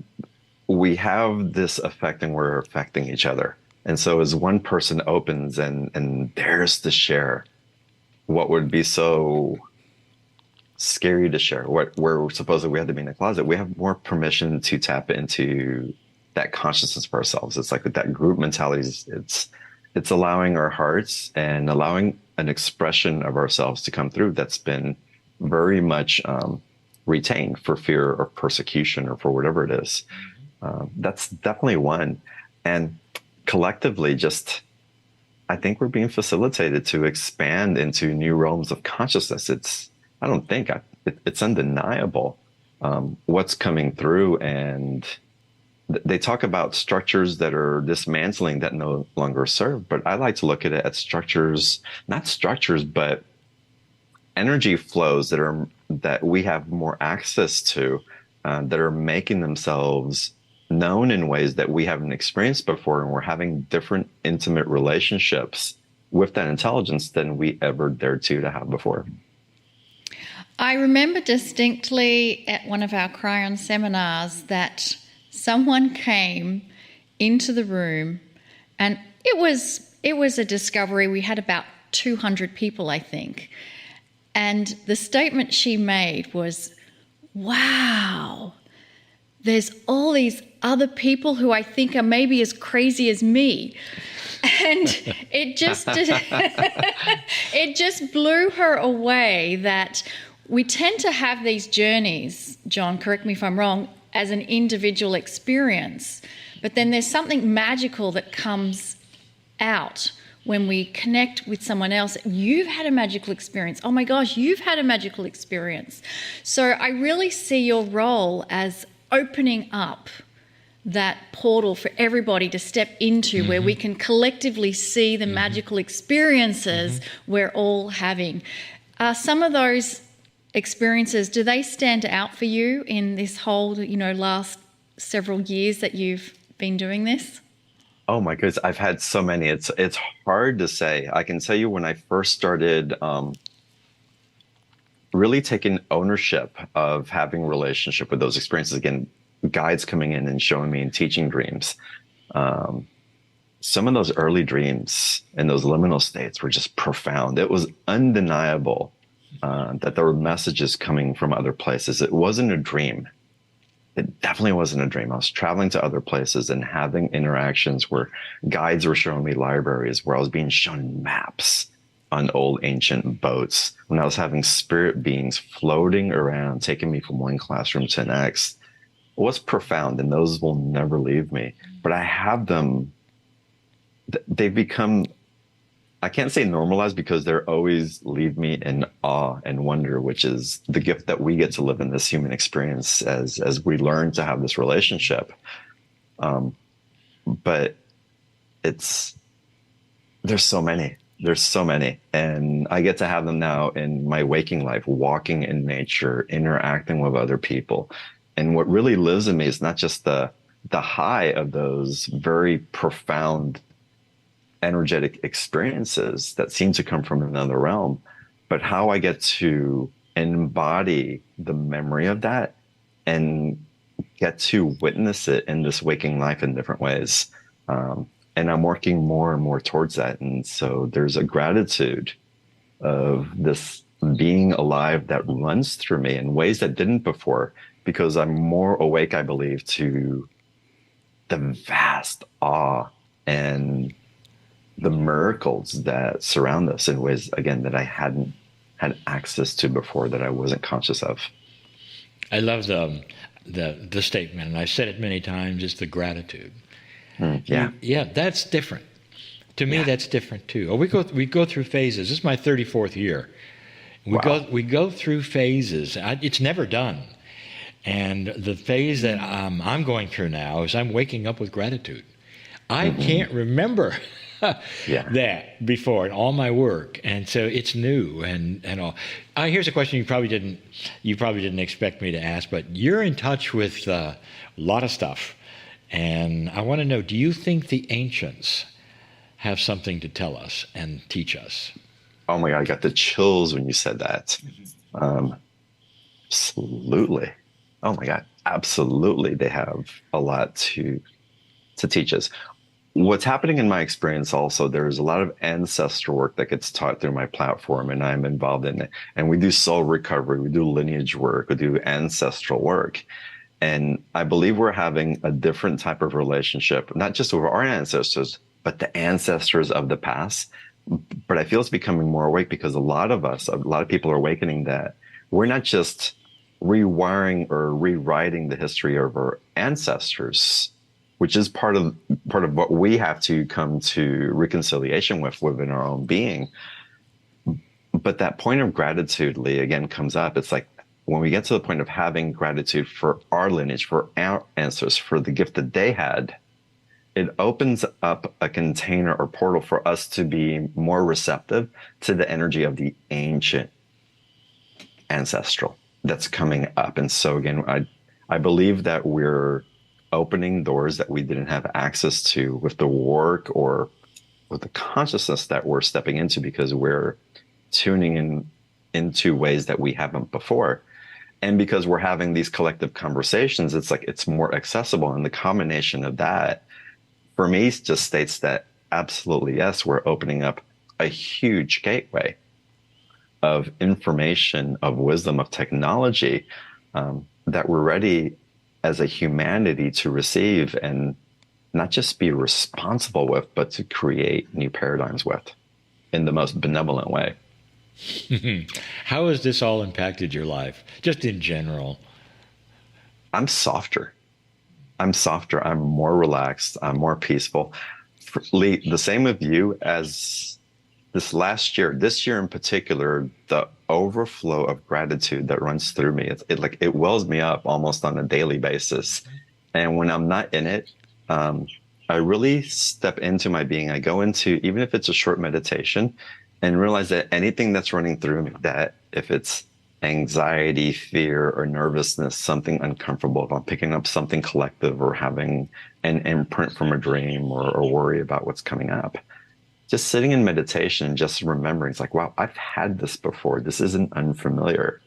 we have this effect and we're affecting each other. And so as one person opens and dares to share what would be so scary to share, where supposedly we had to be in the closet, we have more permission to tap into that consciousness for ourselves. It's like with that group mentality, it's allowing our hearts and allowing an expression of ourselves to come through that's been very much retained for fear or persecution or for whatever it is. That's definitely one. And collectively, I think we're being facilitated to expand into new realms of consciousness. It's undeniable what's coming through. And they talk about structures that are dismantling that no longer serve. But I like to look at it as structures, not structures, but energy flows that we have more access to, that are making themselves known in ways that we haven't experienced before. And we're having different intimate relationships with that intelligence than we ever dared to have before. I remember distinctly at one of our Cryon seminars that someone came into the room, and it was a discovery. We had about 200 people, I think. And the statement she made was, wow, there's all these other people who I think are maybe as crazy as me. And it just blew her away that we tend to have these journeys, John, correct me if I'm wrong, as an individual experience. But then there's something magical that comes out when we connect with someone else. You've had a magical experience. Oh my gosh, you've had a magical experience. So I really see your role as opening up that portal for everybody to step into, where we can collectively see the magical experiences we're all having. Some of those experiences, do they stand out for you in this whole, last several years that you've been doing this? Oh my goodness, I've had so many. It's hard to say. I can tell you when I first started really taking ownership of having a relationship with those experiences, again, guides coming in and showing me and teaching dreams. Some of those early dreams and those liminal states were just profound. It was undeniable that there were messages coming from other places. It wasn't a dream. It definitely wasn't a dream. I was traveling to other places and having interactions where guides were showing me libraries, where I was being shown maps on old ancient boats, when I was having spirit beings floating around, taking me from one classroom to the next. It was profound, and those will never leave me. But I have them, they've become, I can't say normalized, because they always leave me in awe and wonder, which is the gift that we get to live in this human experience as we learn to have this relationship. But there's so many, and I get to have them now in my waking life, walking in nature, interacting with other people. And what really lives in me is not just the high of those very profound energetic experiences that seem to come from another realm, but how I get to embody the memory of that and get to witness it in this waking life in different ways. And I'm working more and more towards that. And so there's a gratitude of this being alive that runs through me in ways that didn't before, because I'm more awake, I believe, to the vast awe and the miracles that surround us in ways, again, that I hadn't had access to before, that I wasn't conscious of. I love the statement, and I've said it many times, it's the gratitude. Yeah, that's different. To me, that's different too. We go through phases. This is my 34th year. We go through phases. It's never done. And the phase that I'm going through now is I'm waking up with gratitude. I can't remember that before in all my work, and so it's new and all. Here's a question you probably didn't expect me to ask, but you're in touch with a lot of stuff, and I want to know: do you think the ancients have something to tell us and teach us? Oh my God, I got the chills when you said that. Absolutely. Oh my God, absolutely. They have a lot to teach us. What's happening in my experience also, there's a lot of ancestral work that gets taught through my platform, and I'm involved in it. And we do soul recovery, we do lineage work, we do ancestral work. And I believe we're having a different type of relationship, not just with our ancestors, but the ancestors of the past. But I feel it's becoming more awake because a lot of people are awakening that we're not just rewiring or rewriting the history of our ancestors, which is part of what we have to come to reconciliation with within our own being. But that point of gratitude, Lee, again, comes up. It's like when we get to the point of having gratitude for our lineage, for our ancestors, for the gift that they had, it opens up a container or portal for us to be more receptive to the energy of the ancient ancestral that's coming up. And so again, I believe that we're opening doors that we didn't have access to with the work or with the consciousness that we're stepping into, because we're tuning into ways that we haven't before. And because we're having these collective conversations, it's like it's more accessible. And the combination of that, for me, just states that absolutely, yes, we're opening up a huge gateway of information, of wisdom, of technology that we're ready as a humanity to receive and not just be responsible with, but to create new paradigms with in the most benevolent way. How has this all impacted your life, just in general? I'm softer. I'm more relaxed. I'm more peaceful. Lee, the same with you as this year in particular, the overflow of gratitude that runs through me, it wells me up almost on a daily basis. And when I'm not in it, I really step into my being. I go into, even if it's a short meditation, and realize that anything that's running through me, that if it's anxiety, fear, or nervousness, something uncomfortable, if I'm picking up something collective or having an imprint from a dream or worry about what's coming up, just sitting in meditation and just remembering, it's like, wow, I've had this before. This isn't unfamiliar.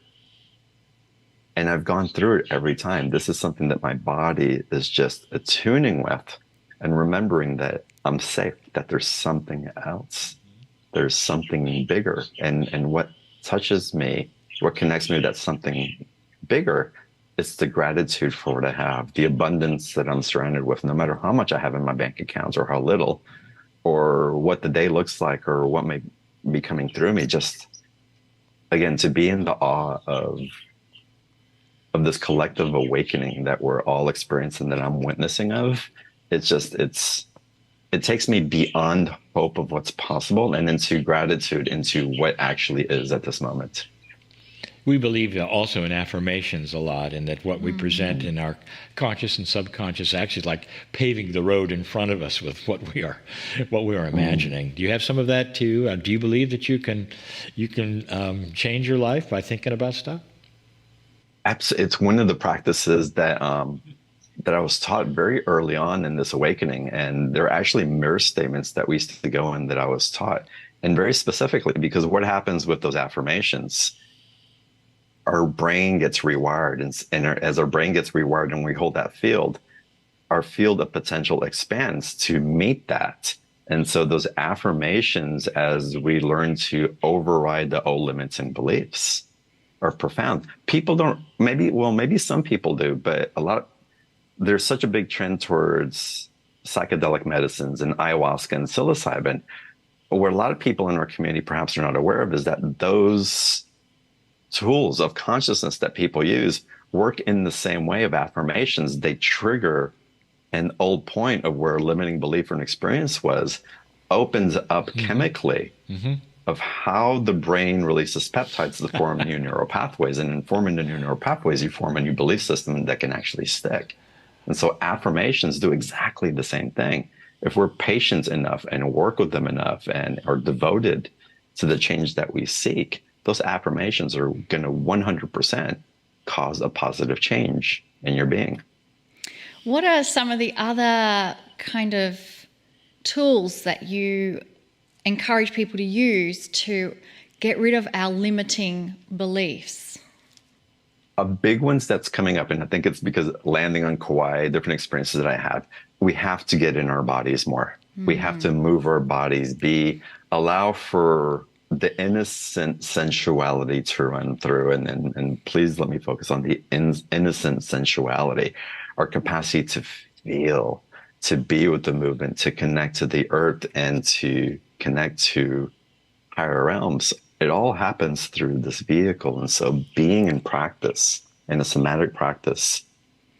And I've gone through it every time. This is something that my body is just attuning with and remembering that I'm safe, that there's something else. There's something bigger. And what touches me, what connects me to that something bigger, it's the gratitude for what I have, the abundance that I'm surrounded with, no matter how much I have in my bank accounts or how little, or what the day looks like or what may be coming through me. Just, again, to be in the awe of this collective awakening that we're all experiencing, that I'm witnessing of, it takes me beyond hope of what's possible and into gratitude, into what actually is at this moment. We believe also in affirmations a lot, and that what we present in our conscious and subconscious actually is like paving the road in front of us with what we are imagining. Do you have some of that too? Do you believe that you can change your life by thinking about stuff? It's one of the practices that I was taught very early on in this awakening, and there are actually mirror statements that we used to go in that I was taught, and very specifically because what happens with those affirmations, our brain gets rewired, and as our brain gets rewired and we hold that field, our field of potential expands to meet that. And so those affirmations, as we learn to override the old limits and beliefs, are profound. People don't, maybe some people do, but there's such a big trend towards psychedelic medicines and ayahuasca and psilocybin. What a lot of people in our community perhaps are not aware of is that those tools of consciousness that people use work in the same way of affirmations. They trigger an old point of where limiting belief or an experience was, opens up chemically of how the brain releases peptides to form new neural pathways. And in forming the new neural pathways, you form a new belief system that can actually stick. And so affirmations do exactly the same thing. If we're patient enough and work with them enough and are devoted to the change that we seek, those affirmations are going to 100% cause a positive change in your being. What are some of the other kind of tools that you encourage people to use to get rid of our limiting beliefs? A big one's that's coming up, and I think it's because landing on Kauai, different experiences that I had, we have to get in our bodies more. We have to move our bodies, allow for the innocent sensuality to run through. And please let me focus on the innocent sensuality, our capacity to feel, to be with the movement, to connect to the earth and to connect to higher realms. It all happens through this vehicle. And so being in practice, in a somatic practice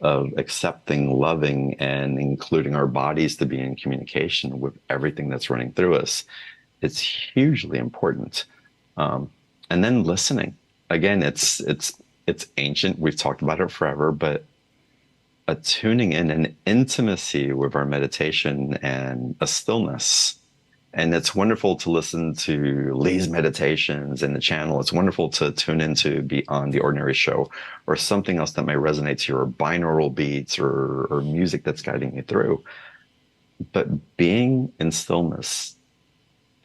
of accepting, loving, and including our bodies to be in communication with everything that's running through us, it's hugely important. And then listening. Again, it's ancient. We've talked about it forever, but a tuning in, an intimacy with our meditation and a stillness. And it's wonderful to listen to Lee's meditations in the channel. It's wonderful to tune into Beyond the Ordinary Show or something else that may resonate to you, or binaural beats or music that's guiding you through. But being in stillness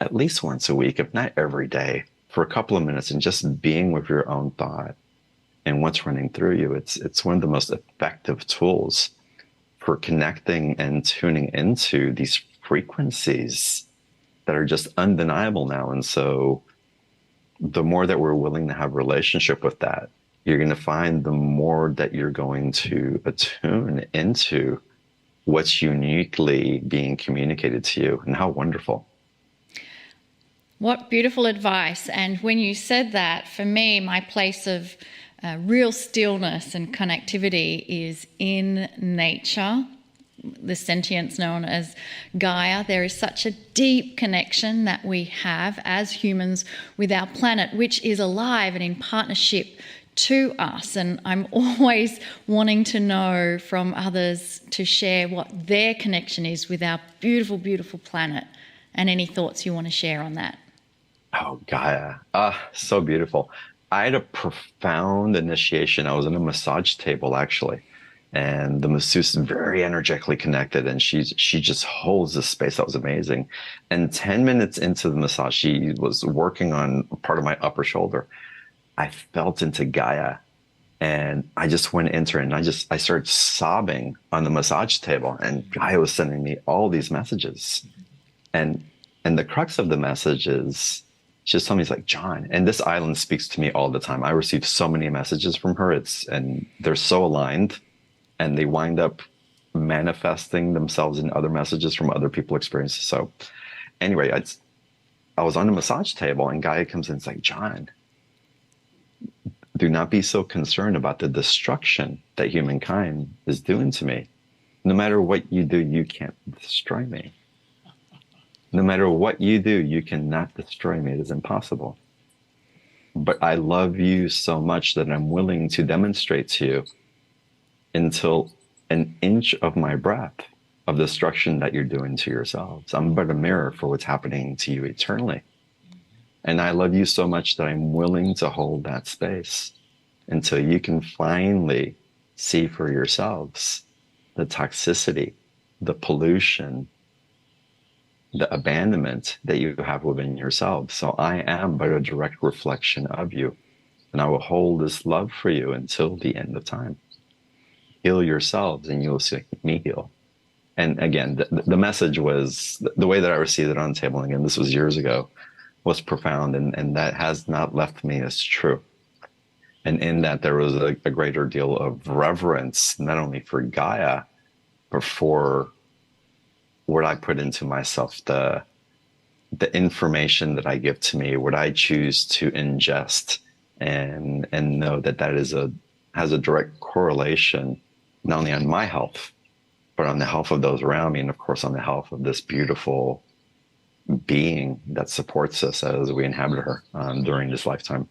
at least once a week, if not every day, for a couple of minutes, and just being with your own thought and what's running through you, it's one of the most effective tools for connecting and tuning into these frequencies that are just undeniable now. And so the more that we're willing to have a relationship with that, you're going to find the more that you're going to attune into what's uniquely being communicated to you. And how wonderful. What beautiful advice. And when you said that, for me, my place of real stillness and connectivity is in nature, the sentience known as Gaia. There is such a deep connection that we have as humans with our planet, which is alive and in partnership to us. And I'm always wanting to know from others to share what their connection is with our beautiful, beautiful planet, and any thoughts you want to share on that. Oh, Gaia. So beautiful. I had a profound initiation. I was in a massage table, actually. And the masseuse is very energetically connected, and she just holds this space. That was amazing. And 10 minutes into the massage, she was working on part of my upper shoulder. I felt into Gaia, and I just went into her, and I started sobbing on the massage table, and Gaia was sending me all these messages. And the crux of the message is, she just told me, it's like, John, and this island speaks to me all the time. I receive so many messages from her. And they're so aligned, and they wind up manifesting themselves in other messages from other people's experiences. So anyway, I was on the massage table, and Gaia comes in and is like, John, do not be so concerned about the destruction that humankind is doing to me. No matter what you do, you can't destroy me. No matter what you do, you cannot destroy me. It is impossible. But I love you so much that I'm willing to demonstrate to you until an inch of my breath of destruction that you're doing to yourselves. I'm but a mirror for what's happening to you eternally. And I love you so much that I'm willing to hold that space until you can finally see for yourselves the toxicity, the pollution, the abandonment that you have within yourself. So I am but a direct reflection of you, and I will hold this love for you until the end of time. Heal yourselves, and you will see me heal. And again, the message was, the way that I received it on the table, and again, this was years ago, was profound, and that has not left me as true. And in that, there was a greater deal of reverence, not only for Gaia, but for what I put into myself, the information that I give to me, what I choose to ingest, and know that has a direct correlation, not only on my health, but on the health of those around me, and of course on the health of this beautiful being that supports us as we inhabit her during this lifetime.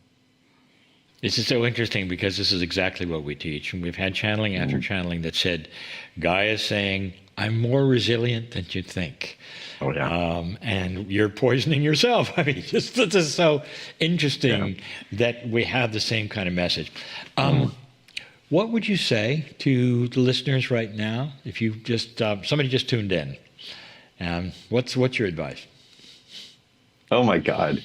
This is so interesting because this is exactly what we teach. And we've had channeling after channeling that said, Gaia is saying, I'm more resilient than you think. Oh, yeah. And you're poisoning yourself. I mean, this is so interesting that we have the same kind of message. What would you say to the listeners right now if you just, somebody just tuned in? What's your advice? Oh, my God.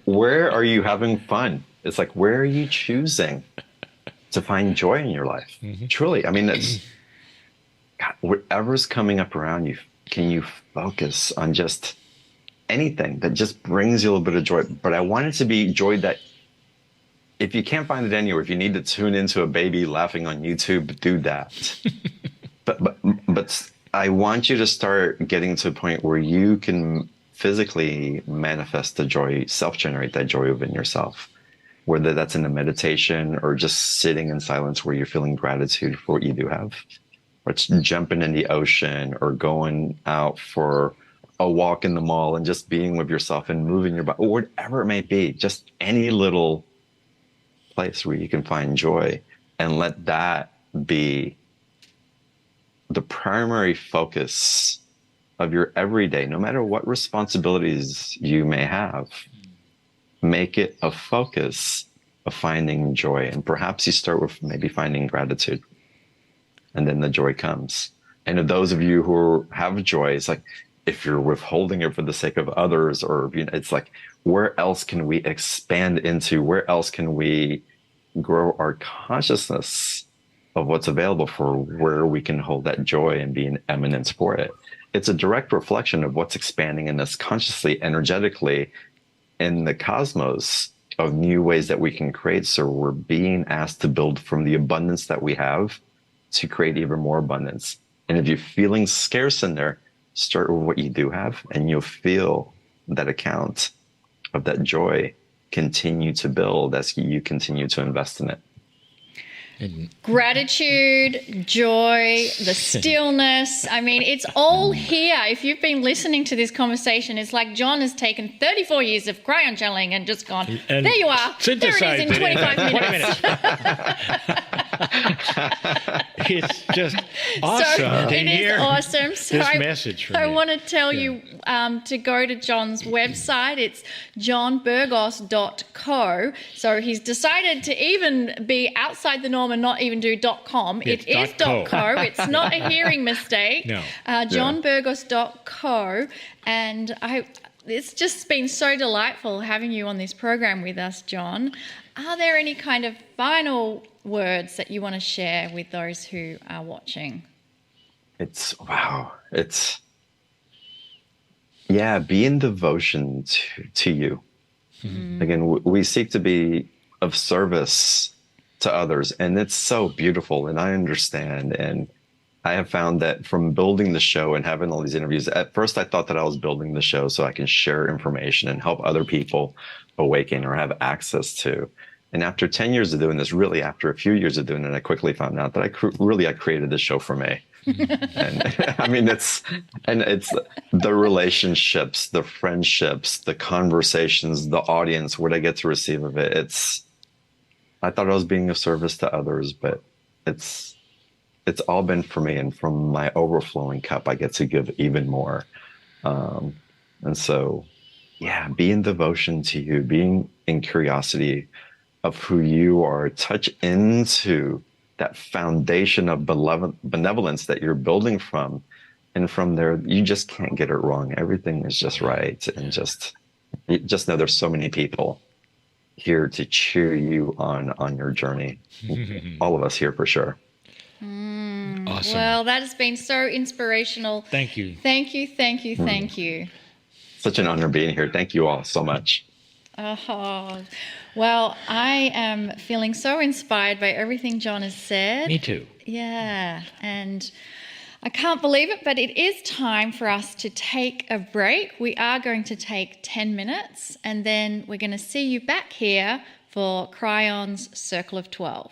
Where are you having fun? It's like, where are you choosing to find joy in your life? Truly. I mean, it's God, whatever's coming up around you, can you focus on just anything that just brings you a little bit of joy? But I want it to be joy that if you can't find it anywhere, if you need to tune into a baby laughing on YouTube, do that. but I want you to start getting to a point where you can physically manifest the joy, self-generate that joy within yourself. Whether that's in a meditation or just sitting in silence where you're feeling gratitude for what you do have, or it's jumping in the ocean or going out for a walk in the mall and just being with yourself and moving your body, or whatever it may be, just any little place where you can find joy, and let that be the primary focus of your everyday, no matter what responsibilities you may have. Make it a focus of finding joy. And perhaps you start with maybe finding gratitude, and then the joy comes. And of those of you who have joy, it's like, if you're withholding it for the sake of others, or it's like, where else can we expand into? Where else can we grow our consciousness of what's available for where we can hold that joy and be an eminence for it? It's a direct reflection of what's expanding in us consciously, energetically, in the cosmos, of new ways that we can create. So we're being asked to build from the abundance that we have to create even more abundance. And if you're feeling scarce in there, start with what you do have, and you'll feel that account of that joy continue to build as you continue to invest in it. Gratitude, joy, the stillness. I mean, it's all here. If you've been listening to this conversation, it's like John has taken 34 years of cryon channeling and just gone, and there you are. There it is in 25 minutes. It's just awesome to hear awesome. So this message from I you. want to tell you to go to John's website. It's johnburgos.co. So he's decided to even be outside the norm and not even do .com. It is .co. It's not a hearing mistake. No. johnburgos.co. And it's just been so delightful having you on this program with us, John. Are there any kind of final words that you want to share with those who are watching? Be in devotion to you. Again, we seek to be of service to others, and it's so beautiful, and I understand. And I have found that from building the show and having all these interviews, at first I thought that I was building the show so I can share information and help other people awaken or have access to. And after 10 years of doing this, really after a few years of doing it, I quickly found out that I created this show for me. And I mean, it's the relationships, the friendships, the conversations, the audience, what I get to receive of it. I thought I was being of service to others, but it's all been for me, and from my overflowing cup, I get to give even more. And so, be in devotion to you, being in curiosity of who you are, touch into that foundation of benevolence that you're building from. And from there, you just can't get it wrong. Everything is just right. And just know there's so many people here to cheer you on your journey. All of us here for sure. Awesome. Well, that has been so inspirational. Thank you. Thank you, thank you, thank you. Such an honor being here. Thank you all so much. Oh, well, I am feeling so inspired by everything John has said. Me too. Yeah, and I can't believe it, but it is time for us to take a break. We are going to take 10 minutes, and then we're going to see you back here for Cryon's Circle of 12.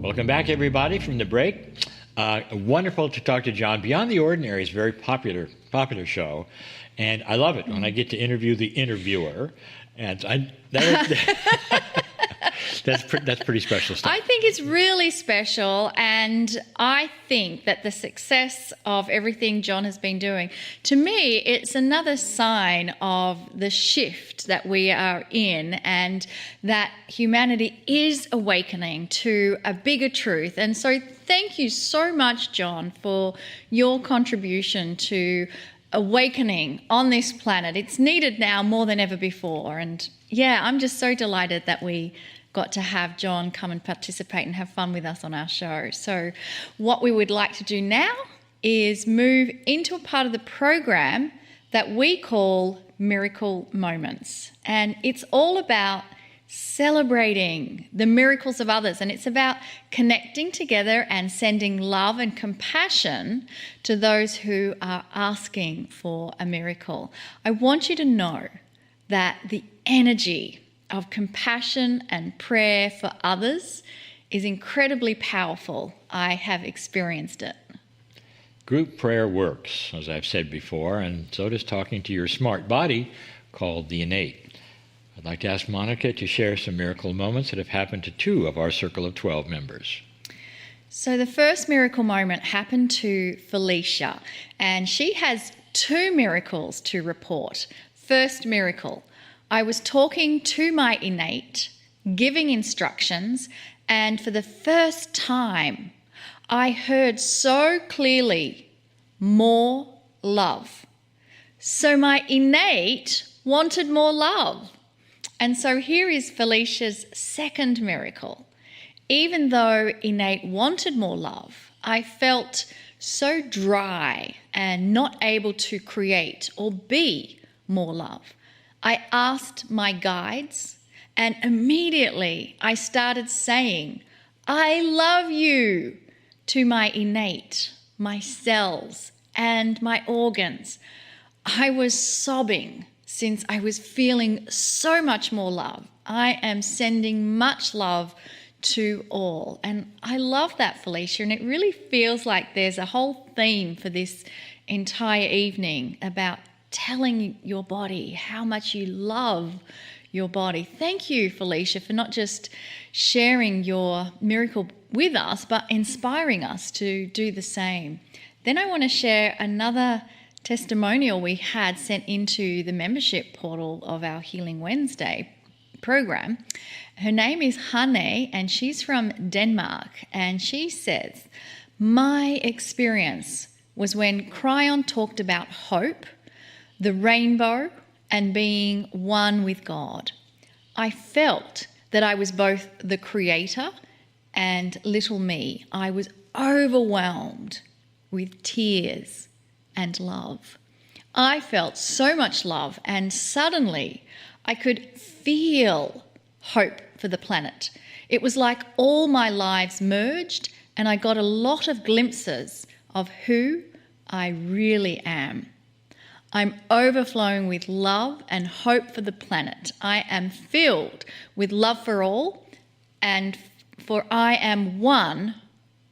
Welcome back, everybody, from the break. Wonderful to talk to John. Beyond the Ordinary is a very popular show, and I love it when I get to interview the interviewer. And that's pretty special stuff. I think it's really special, and I think that the success of everything John has been doing, to me, it's another sign of the shift that we are in, and that humanity is awakening to a bigger truth. And so thank you so much, John, for your contribution to awakening on this planet. It's needed now more than ever before. And yeah, I'm just so delighted that we got to have John come and participate and have fun with us on our show. So what we would like to do now is move into a part of the program that we call Miracle Moments. And it's all about celebrating the miracles of others, and it's about connecting together and sending love and compassion to those who are asking for a miracle. I want you to know that the energy of compassion and prayer for others is incredibly powerful. I have experienced it. Group prayer works, as I've said before, and so does talking to your smart body, called the innate. I'd like to ask Monica to share some miracle moments that have happened to 2 of our Circle of 12 members. So the first miracle moment happened to Felicia, and she has 2 miracles to report. First miracle, I was talking to my innate, giving instructions, and for the first time, I heard so clearly, more love. So my innate wanted more love. And so here is Felicia's second miracle. Even though innate wanted more love, I felt so dry and not able to create or be more love. I asked my guides, and immediately I started saying, I love you, to my innate, my cells, and my organs. I was sobbing since I was feeling so much more love. I am sending much love to all. And I love that, Felicia, and it really feels like there's a whole theme for this entire evening about telling your body how much you love your body. Thank you, Felicia, for not just sharing your miracle with us, but inspiring us to do the same. Then I want to share another testimonial we had sent into the membership portal of our Healing Wednesday program. Her name is Hanne, and she's from Denmark, and she says, my experience was when Cryon talked about hope, the rainbow, and being one with God. I felt that I was both the creator and little me. I was overwhelmed with tears and love. I felt so much love, and suddenly I could feel hope for the planet. It was like all my lives merged, and I got a lot of glimpses of who I really am. I'm overflowing with love and hope for the planet. I am filled with love for all, and for I am one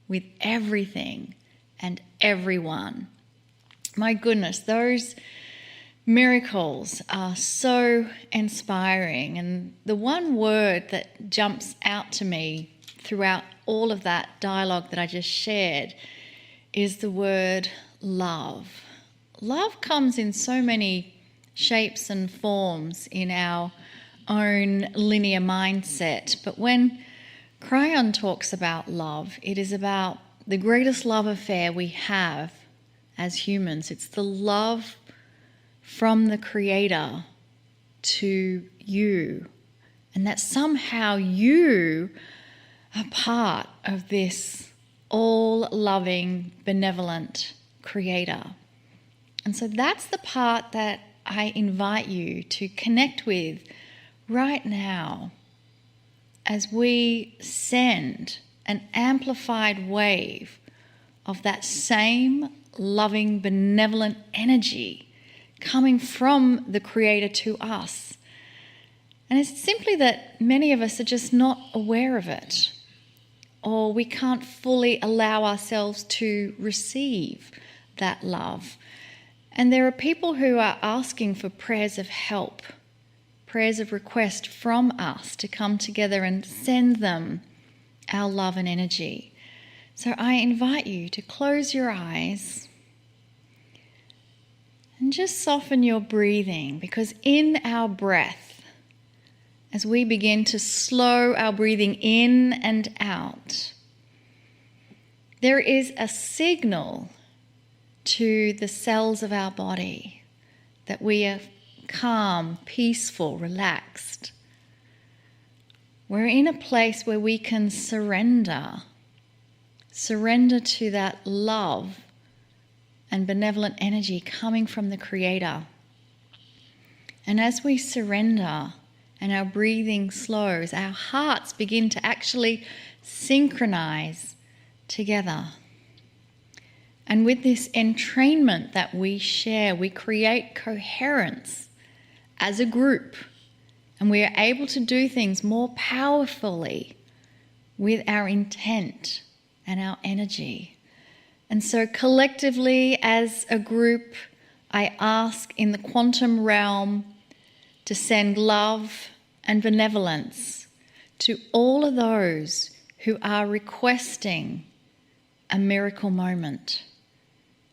with everything and everyone. My goodness, those miracles are so inspiring. And the one word that jumps out to me throughout all of that dialogue that I just shared is the word love. Love comes in so many shapes and forms in our own linear mindset. But when Cryon talks about love, it is about the greatest love affair we have as humans. It's the love from the Creator to you, and that somehow you are part of this all-loving, benevolent Creator. And so that's the part that I invite you to connect with right now as we send an amplified wave of that same loving, benevolent energy coming from the Creator to us. And it's simply that many of us are just not aware of it. or we can't fully allow ourselves to receive that love. And there are people who are asking for prayers of help, prayers of request from us to come together and send them our love and energy. So I invite you to close your eyes and just soften your breathing, because in our breath, as we begin to slow our breathing in and out, there is a signal to the cells of our body that we are calm, peaceful, relaxed. We're in a place where we can surrender to that love and benevolent energy coming from the Creator. And as we surrender and our breathing slows, our hearts begin to actually synchronize together. And with this entrainment that we share, we create coherence as a group, and we are able to do things more powerfully with our intent and our energy. And so collectively as a group, I ask in the quantum realm to send love and benevolence to all of those who are requesting a miracle moment.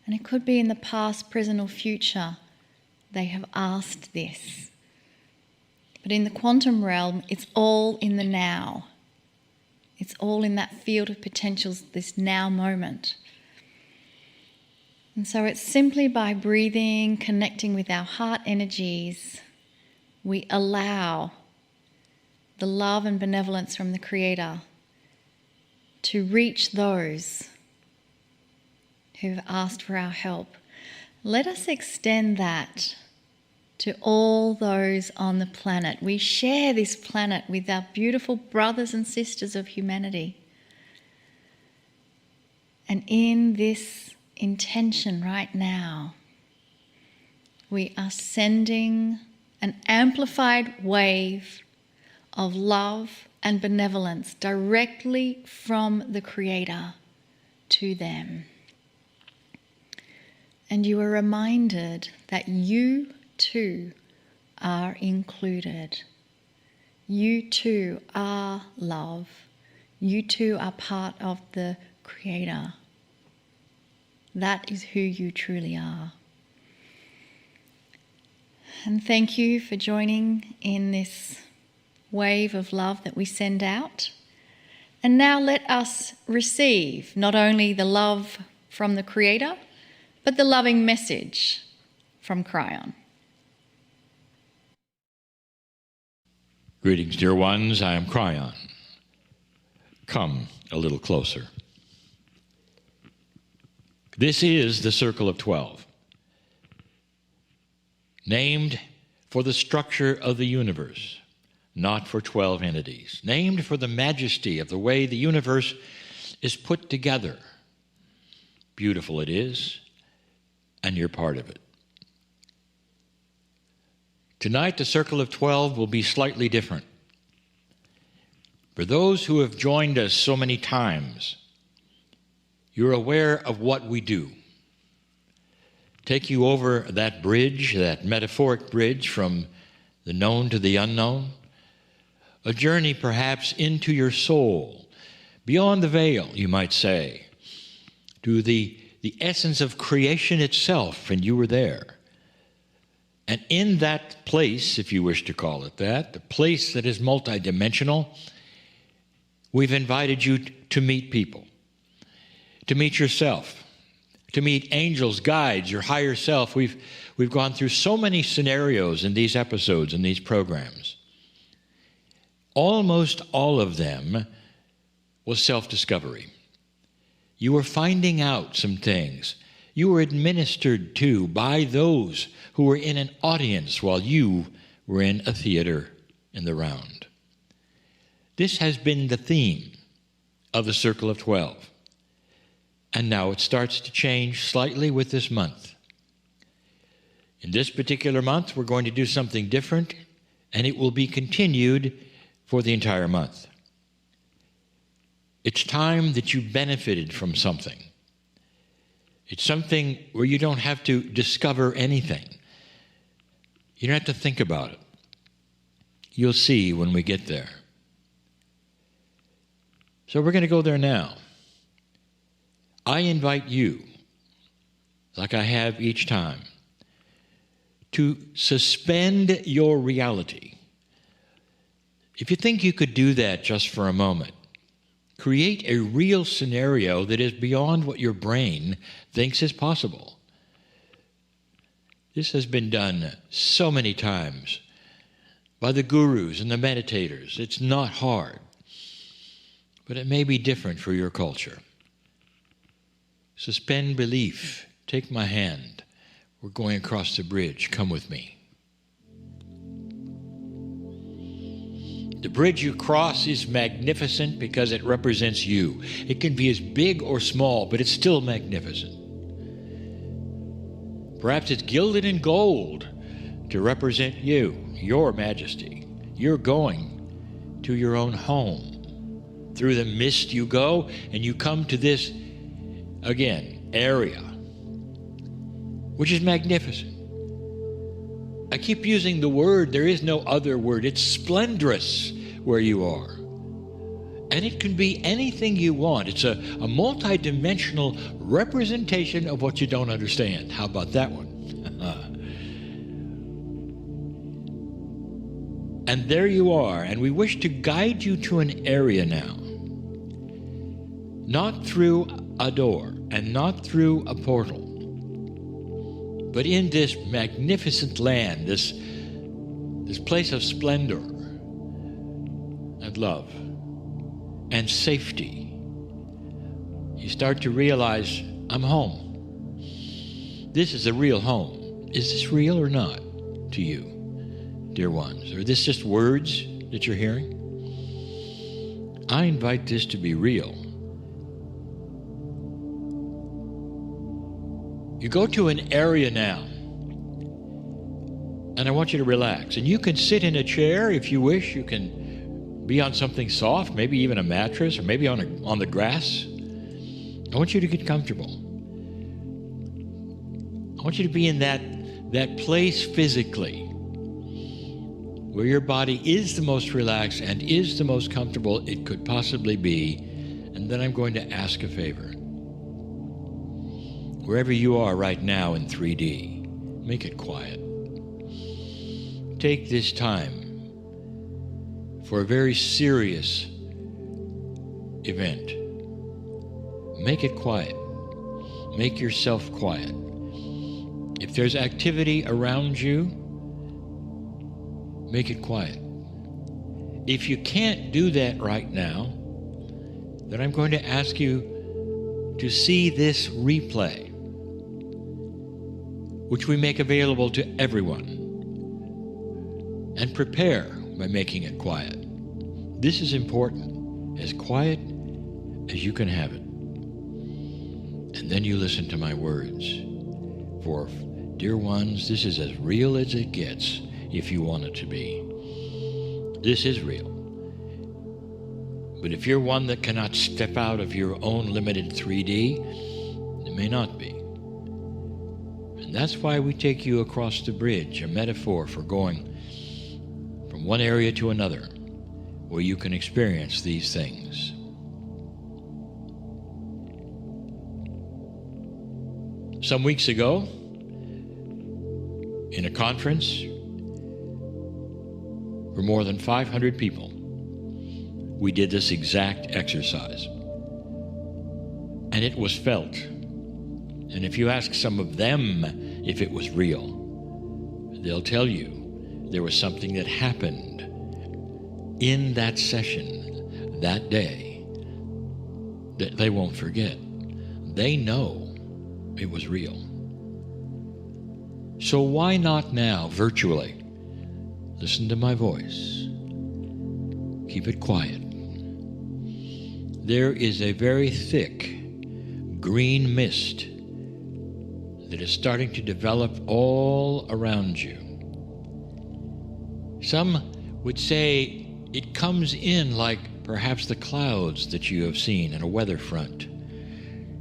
And it could be in the past, present, or future, they have asked this. But in the quantum realm, it's all in the now. It's all in that field of potentials, this now moment. And so it's simply by breathing, connecting with our heart energies, we allow the love and benevolence from the Creator to reach those who have asked for our help. Let us extend that to all those on the planet. We share this planet with our beautiful brothers and sisters of humanity. And in this intention right now, we are sending an amplified wave of love and benevolence directly from the Creator to them. And you are reminded that you too are included. You too are love. You too are part of the Creator. That is who you truly are. And thank you for joining in this wave of love that we send out. And now let us receive not only the love from the Creator, but the loving message from Cryon. Greetings, dear ones. I am Cryon. Come a little closer. This is the Circle of 12, named for the structure of the universe, not for 12 entities, named for the majesty of the way the universe is put together. Beautiful it is, and you're part of it. Tonight, the Circle of 12 will be slightly different. For those who have joined us so many times, you're aware of what we do. Take you over that bridge, that metaphoric bridge from the known to the unknown, a journey perhaps into your soul, beyond the veil, you might say, to the essence of creation itself, and you were there. And in that place, if you wish to call it that, the place that is multidimensional, we've invited you to meet people, to meet yourself, to meet angels, guides, your higher self. We've gone through so many scenarios in these episodes, in these programs. Almost all of them was self-discovery. You were finding out some things. You were administered to by those who were in an audience while you were in a theater in the round. This has been the theme of the Circle of 12. And now it starts to change slightly with this month. In this particular month, we're going to do something different, and it will be continued for the entire month. It's time that you benefited from something. It's something where you don't have to discover anything. You don't have to think about it. You'll see when we get there. So we're going to go there now. I invite you, like I have each time, to suspend your reality. If you think you could do that just for a moment, create a real scenario that is beyond what your brain thinks is possible. This has been done so many times by the gurus and the meditators. It's not hard, but it may be different for your culture. Suspend belief. Take my hand. We're going across the bridge. Come with me. The bridge you cross is magnificent because it represents you. It can be as big or small, but it's still magnificent. Perhaps it's gilded in gold to represent you, your majesty. You're going to your own home. Through the mist you go, and you come to this, again, area, which is magnificent. I keep using the word, there is no other word. It's splendorous where you are. And it can be anything you want. It's a multi-dimensional representation of what you don't understand. How about that one? And there you are, and we wish to guide you to an area now. Not through a door and not through a portal, but in this magnificent land, this place of splendor and love and safety. You start to realize, I'm home. This is a real home. Is this real or not to you, dear ones? Or are this just words that you're hearing? I invite this to be real. You go to an area now, and I want you to relax. And you can sit in a chair if you wish. You can be on something soft, maybe even a mattress, or maybe on the grass. I want you to get comfortable. I want you to be in that place physically where your body is the most relaxed and is the most comfortable it could possibly be. And then I'm going to ask a favor. Wherever you are right now in 3D, make it quiet. Take this time for a very serious event. Make it quiet. Make yourself quiet. If there's activity around you, make it quiet. If you can't do that right now, then I'm going to ask you to see this replay, which we make available to everyone, and prepare by making it quiet. This is important, as quiet as you can have it. And then you listen to my words. For, dear ones, this is as real as it gets if you want it to be. This is real. But if you're one that cannot step out of your own limited 3D, it may not be. And that's why we take you across the bridge, a metaphor for going from one area to another, where you can experience these things. Some weeks ago, in a conference for more than 500 people, we did this exact exercise. And it was felt. And if you ask some of them if it was real, they'll tell you there was something that happened in that session that day that they won't forget. They know it was real. So why not now, virtually, listen to my voice. Keep it quiet. There is a very thick green mist that is starting to develop all around you. Some would say it comes in like perhaps the clouds that you have seen in a weather front.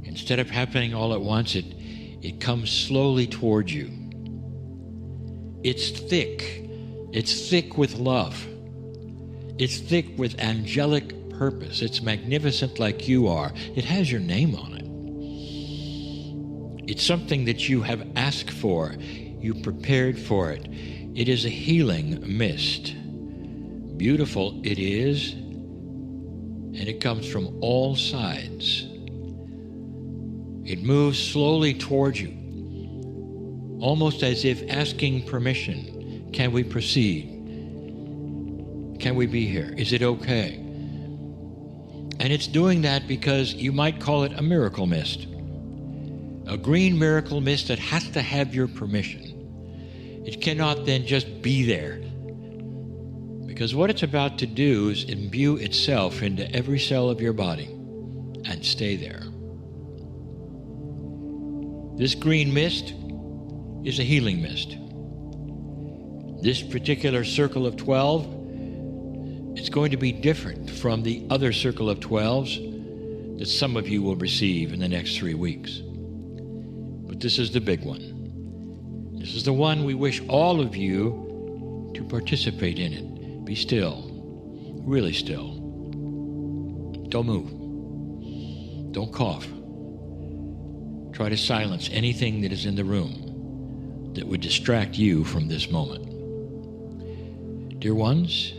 Instead of happening all at once, it comes slowly toward you. It's thick. It's thick with love. It's thick with angelic purpose. It's magnificent like you are. It has your name on it. It's something that you have asked for. You prepared for it. It is a healing mist. Beautiful it is, and it comes from all sides. It moves slowly towards you, almost as if asking permission. Can we proceed? Can we be here? Is it okay? And it's doing that because you might call it a miracle mist. A green miracle mist that has to have your permission. It cannot then just be there. Because what it's about to do is imbue itself into every cell of your body and stay there. This green mist is a healing mist. This particular circle of 12, it's going to be different from the other circle of 12s that some of you will receive in the next 3 weeks. But this is the big one. This is the one we wish all of you to participate in it. Be still, really still. Don't move. Don't cough. Try to silence anything that is in the room that would distract you from this moment. Dear ones,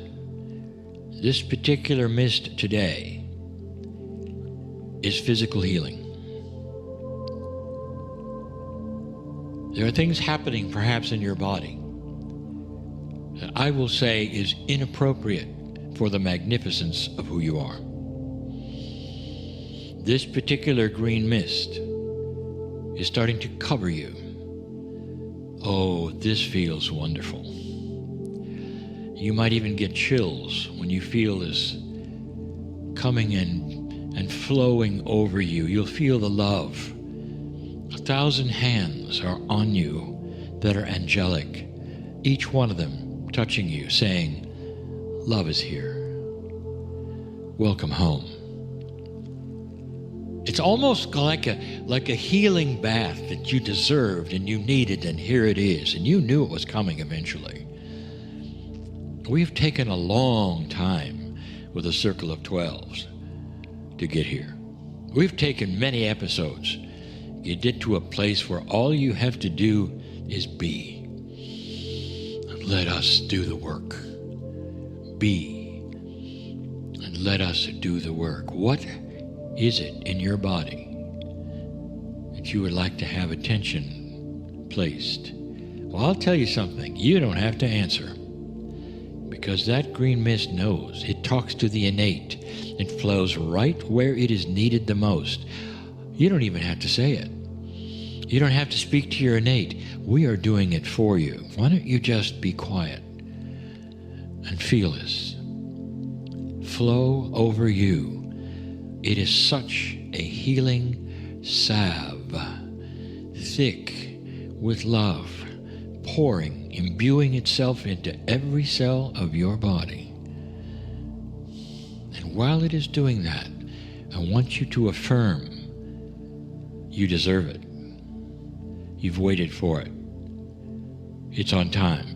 this particular mist today is physical healing. There are things happening perhaps in your body that I will say is inappropriate for the magnificence of who you are. This particular green mist is starting to cover you. Oh, this feels wonderful. You might even get chills when you feel this coming in and flowing over you. You'll feel the love. 1,000 hands are on you that are angelic, each one of them touching you, saying, love is here. Welcome home. It's almost like a healing bath that you deserved and you needed, and here it is, and you knew it was coming eventually. We've taken a long time with a circle of 12s to get here. We've taken many episodes. You get to a place where all you have to do is be. Let us do the work. Be. And let us do the work. What is it in your body that you would like to have attention placed? Well, I'll tell you something. You don't have to answer. Because that green mist knows. It talks to the innate. It flows right where it is needed the most. You don't even have to say it. You don't have to speak to your innate. We are doing it for you. Why don't you just be quiet and feel this flow over you? It is such a healing salve, thick with love, pouring, imbuing itself into every cell of your body. And while it is doing that, I want you to affirm you deserve it. You've waited for it. It's on time.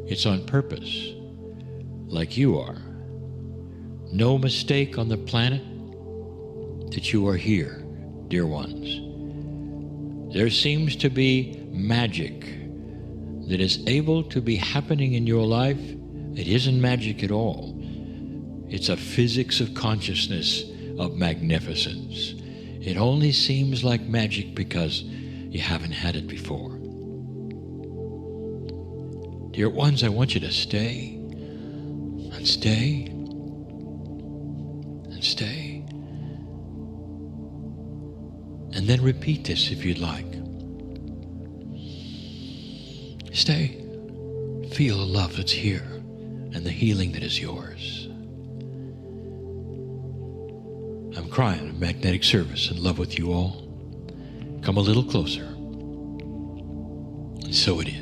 It's on purpose, like you are. No mistake on the planet that you are here, dear ones. There seems to be magic that is able to be happening in your life. It isn't magic at all. It's a physics of consciousness of magnificence. It only seems like magic because you haven't had it before. Dear ones, I want you to stay and stay and stay. And then repeat this if you'd like. Stay. Feel the love that's here and the healing that is yours. I'm crying a magnetic service in love with you all. Come a little closer. And so it is.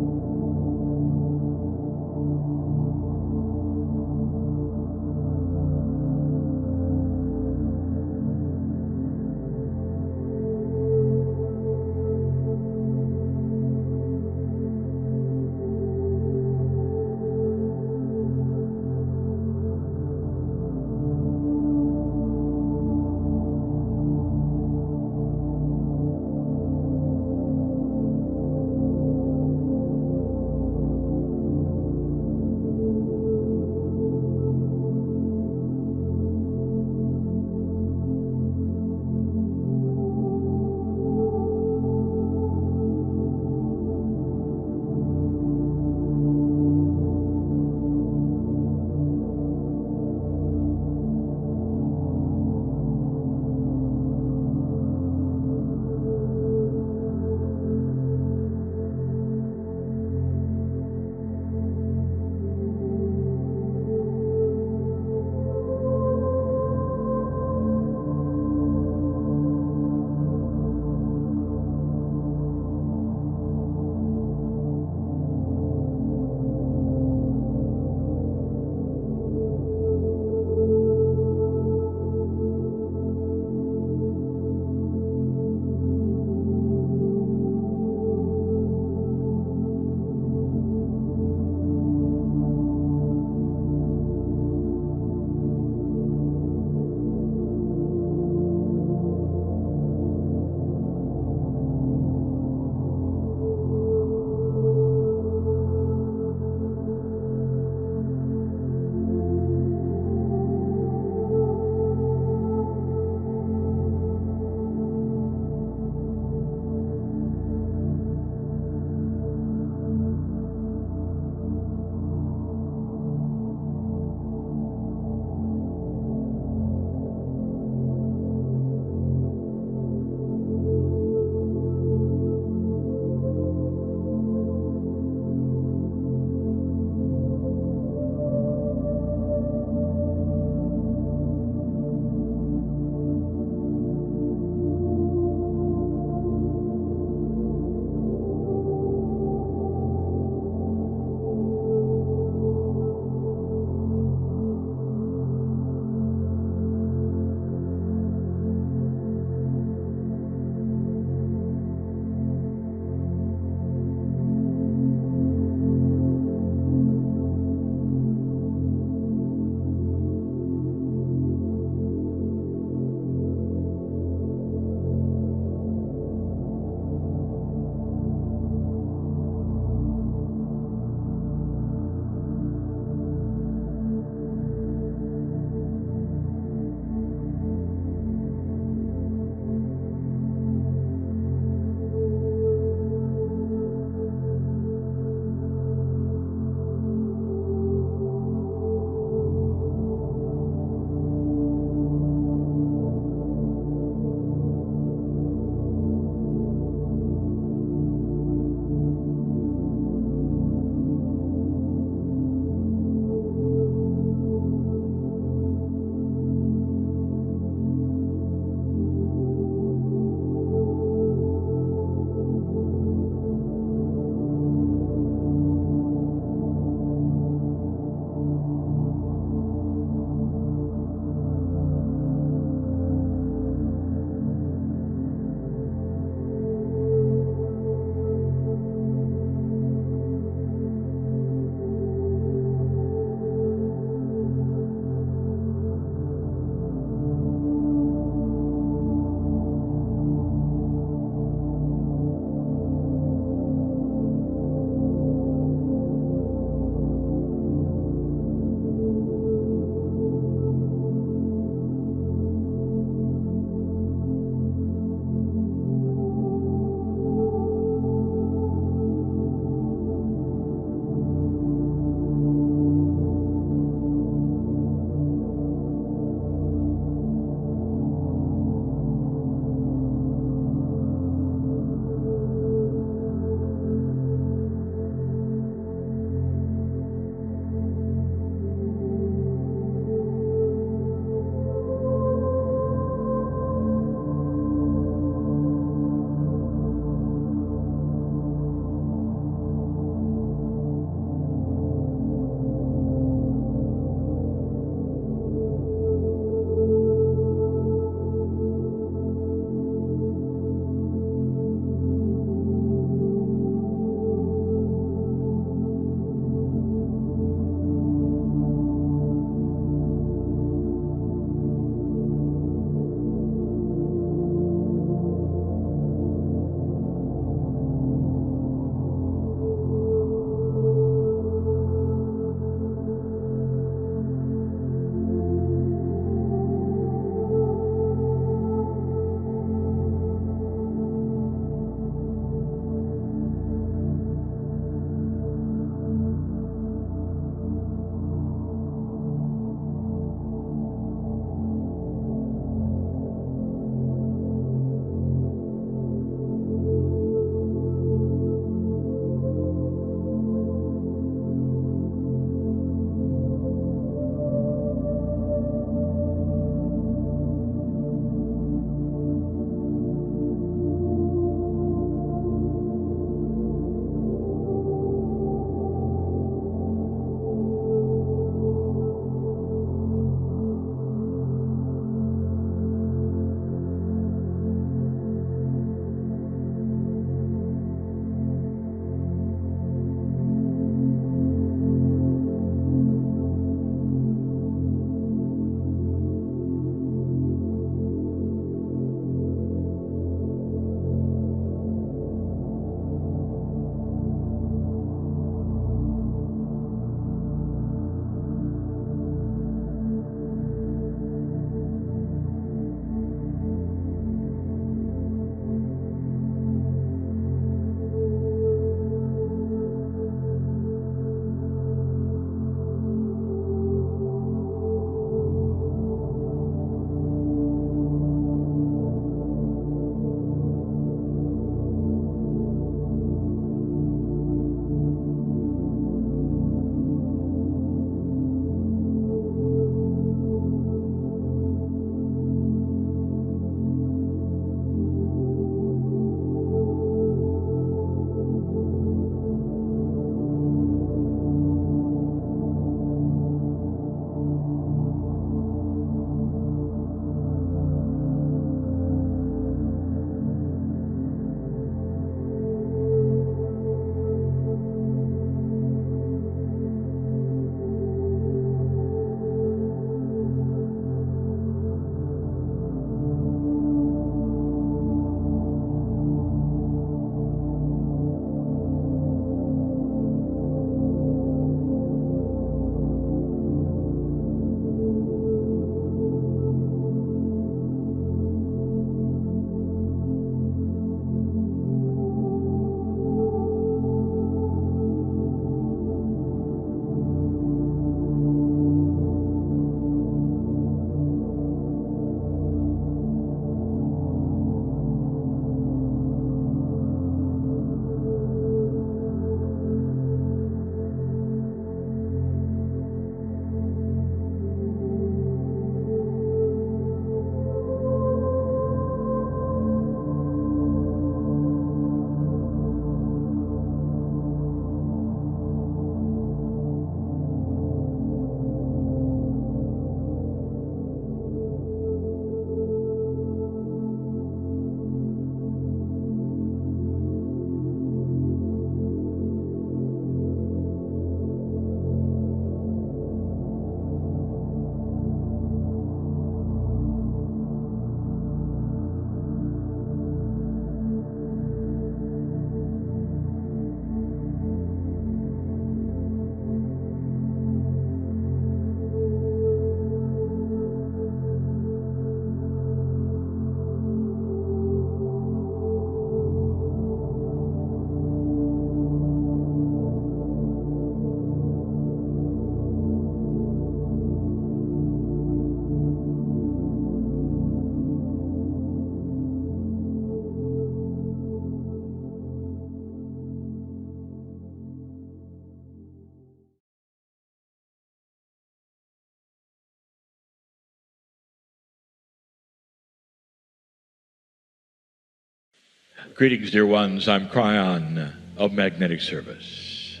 Greetings, dear ones. I'm Cryon of Magnetic Service.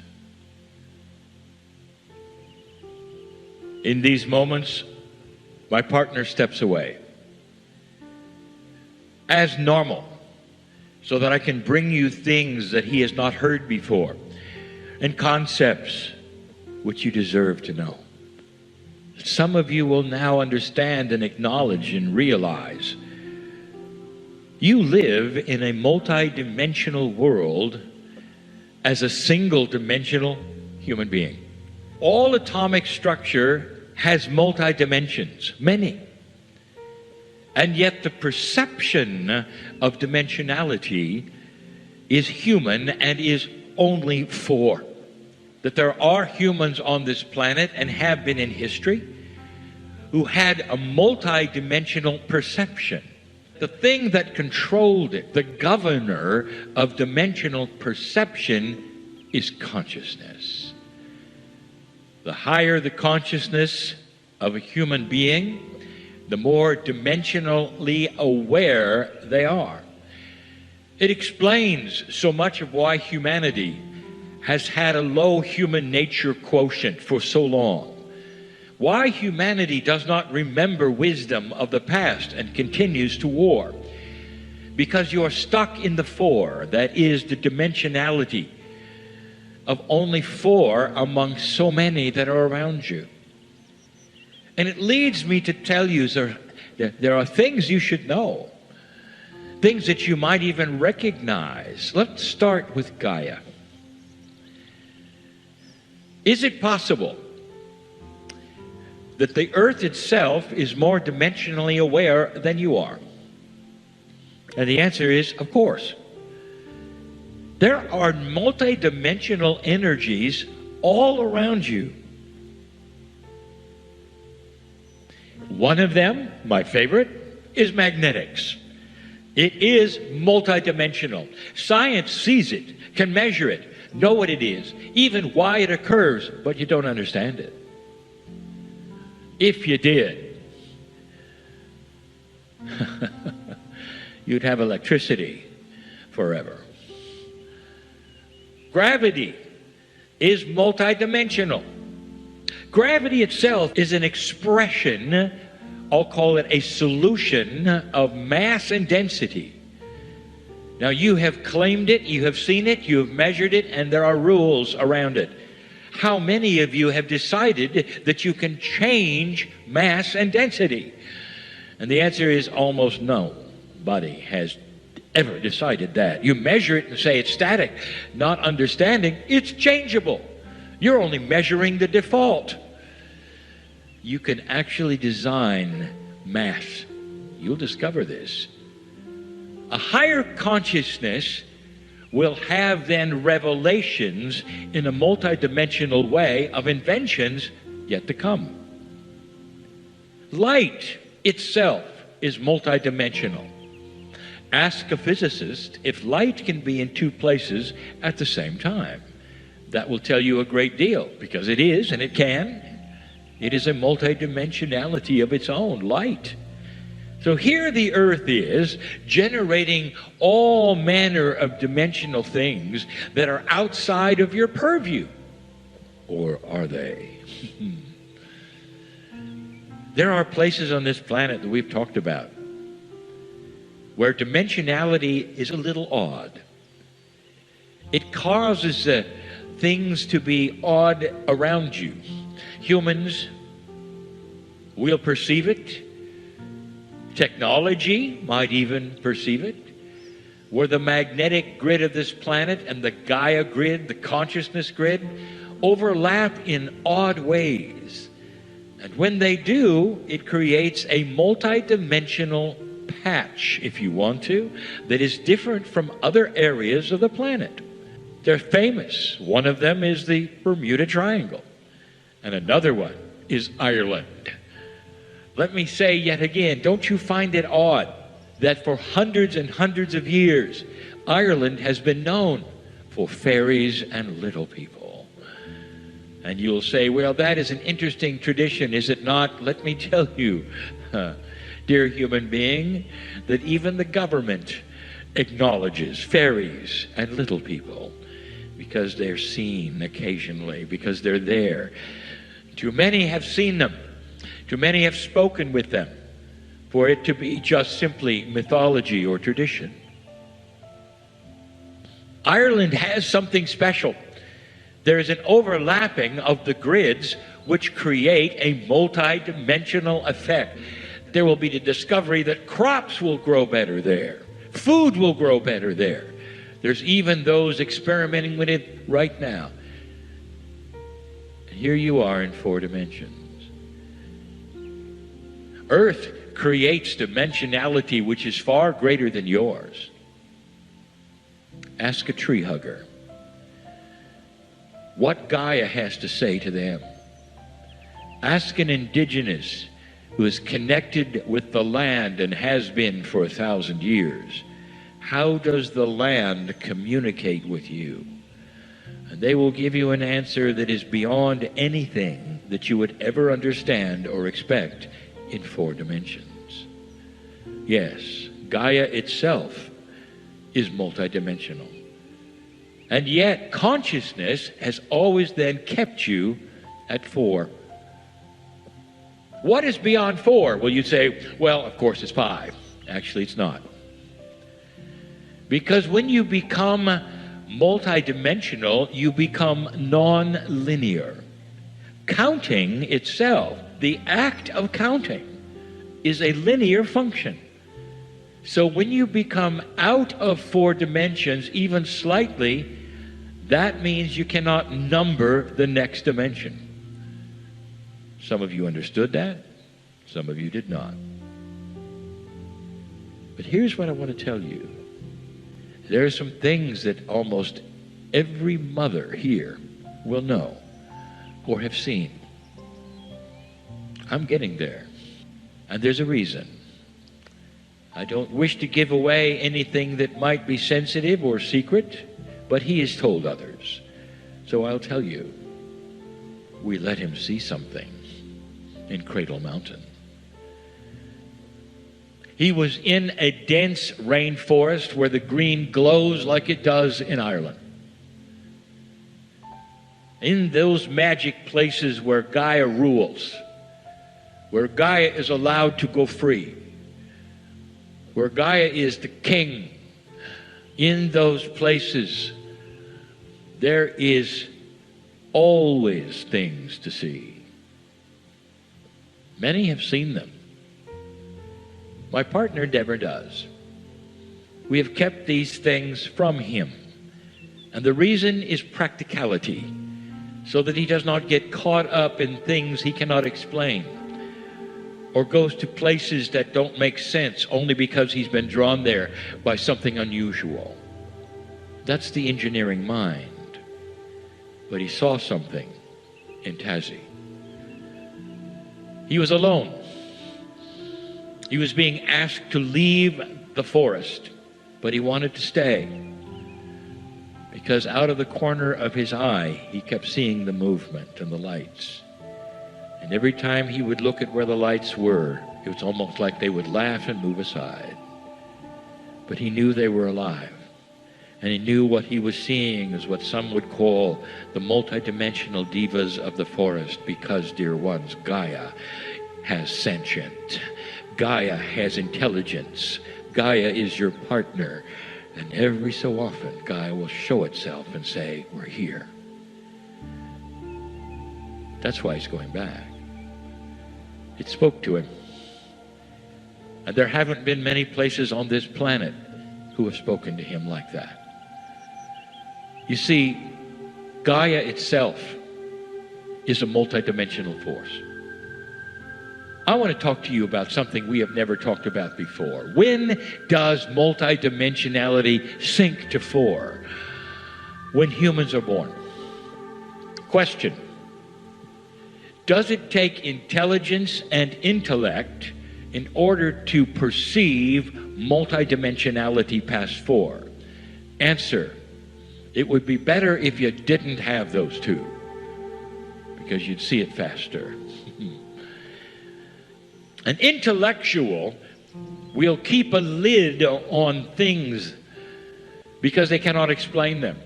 In these moments, my partner steps away as normal so that I can bring you things that he has not heard before and concepts which you deserve to know. Some of you will now understand and acknowledge and realize you live in a multi-dimensional world as a single-dimensional human being. All atomic structure has multi-dimensions, many. And yet the perception of dimensionality is human and is only four. That there are humans on this planet, and have been in history, who had a multi-dimensional perception. The thing that controlled it, the governor of dimensional perception, is consciousness. The higher the consciousness of a human being, the more dimensionally aware they are. It explains so much of why humanity has had a low human nature quotient for so long. Why humanity does not remember wisdom of the past and continues to war. Because you are stuck in the four, that is the dimensionality of only four among so many that are around you. And it leads me to tell you there are things you should know, things that you might even recognize. Let's start with Gaia. Is it possible that the earth itself is more dimensionally aware than you are? And the answer is, of course. There are multidimensional energies all around you. One of them, my favorite, is magnetics. It is multidimensional. Science sees it, can measure it, know what it is, even why it occurs, but you don't understand it. If you did, you'd have electricity forever. Gravity is multidimensional. Gravity itself is an expression, I'll call it a solution of mass and density. Now you have claimed it, you have seen it, you have measured it, and there are rules around it. How many of you have decided that you can change mass and density? And the answer is almost nobody has ever decided that. You measure it and say it's static, not understanding it's changeable. You're only measuring the default. You can actually design mass. You'll discover this. A higher consciousness will have then revelations in a multidimensional way of inventions yet to come. Light itself is multidimensional. Ask a physicist if light can be in two places at the same time. That will tell you a great deal, because it is, and it can. It is a multidimensionality of its own, light. So here the earth is generating all manner of dimensional things that are outside of your purview. Or are they? There are places on this planet that we've talked about where dimensionality is a little odd. It causes things to be odd around you. Humans will perceive it. Technology might even perceive it. Where the magnetic grid of this planet and the Gaia grid, the consciousness grid, overlap in odd ways. And when they do, it creates a multidimensional patch, if you want to, that is different from other areas of the planet. They're famous. One of them is the Bermuda Triangle, and another one is Ireland. Let me say yet again, don't you find it odd that for hundreds and hundreds of years, Ireland has been known for fairies and little people? And you'll say, well, that is an interesting tradition, is it not? Let me tell you, dear human being, that even the government acknowledges fairies and little people because they're seen occasionally, because they're there. Too many have seen them. Too many have spoken with them for it to be just simply mythology or tradition. Ireland has something special. There is an overlapping of the grids which create a multi-dimensional effect. There will be the discovery that crops will grow better there. Food will grow better there. There's even those experimenting with it right now. And here you are in 4 dimensions. Earth creates dimensionality which is far greater than yours. Ask a tree hugger what Gaia has to say to them. Ask an indigenous who is connected with the land and has been for 1,000 years. How does the land communicate with you? And they will give you an answer that is beyond anything that you would ever understand or expect in 4 dimensions. Yes, Gaia itself is multidimensional. And yet consciousness has always then kept you at 4. What is beyond 4? Well, you'd say, well, of course it's 5. Actually, it's not. Because when you become multidimensional, you become non-linear. Counting itself, the act of counting, is a linear function. So when you become out of 4 dimensions, even slightly, that means you cannot number the next dimension. Some of you understood that. Some of you did not. But here's what I want to tell you. There are some things that almost every mother here will know or have seen. I'm getting there. And there's a reason. I don't wish to give away anything that might be sensitive or secret, but he has told others. So I'll tell you. We let him see something in Cradle Mountain. He was in a dense rainforest where the green glows like it does in Ireland. In those magic places where Gaia rules, where Gaia is allowed to go free, where Gaia is the king, in those places, there is always things to see. Many have seen them. My partner Deborah does. We have kept these things from him. And the reason is practicality, so that he does not get caught up in things he cannot explain, or goes to places that don't make sense only because he's been drawn there by something unusual. That's the engineering mind. But he saw something in Tassie. He was alone. He was being asked to leave the forest, but he wanted to stay because out of the corner of his eye, he kept seeing the movement and the lights. And every time he would look at where the lights were, it was almost like they would laugh and move aside. But he knew they were alive. And he knew what he was seeing is what some would call the multidimensional divas of the forest, because, dear ones, Gaia has sentient. Gaia has intelligence. Gaia is your partner. And every so often, Gaia will show itself and say, we're here. That's why he's going back. It spoke to him. And there haven't been many places on this planet who have spoken to him like that. You see, Gaia itself is a multidimensional force. I want to talk to you about something we have never talked about before. When does multidimensionality sink to 4? When humans are born. Question: does it take intelligence and intellect in order to perceive multidimensionality past 4? Answer: it would be better if you didn't have those two, because you'd see it faster. An intellectual will keep a lid on things because they cannot explain them,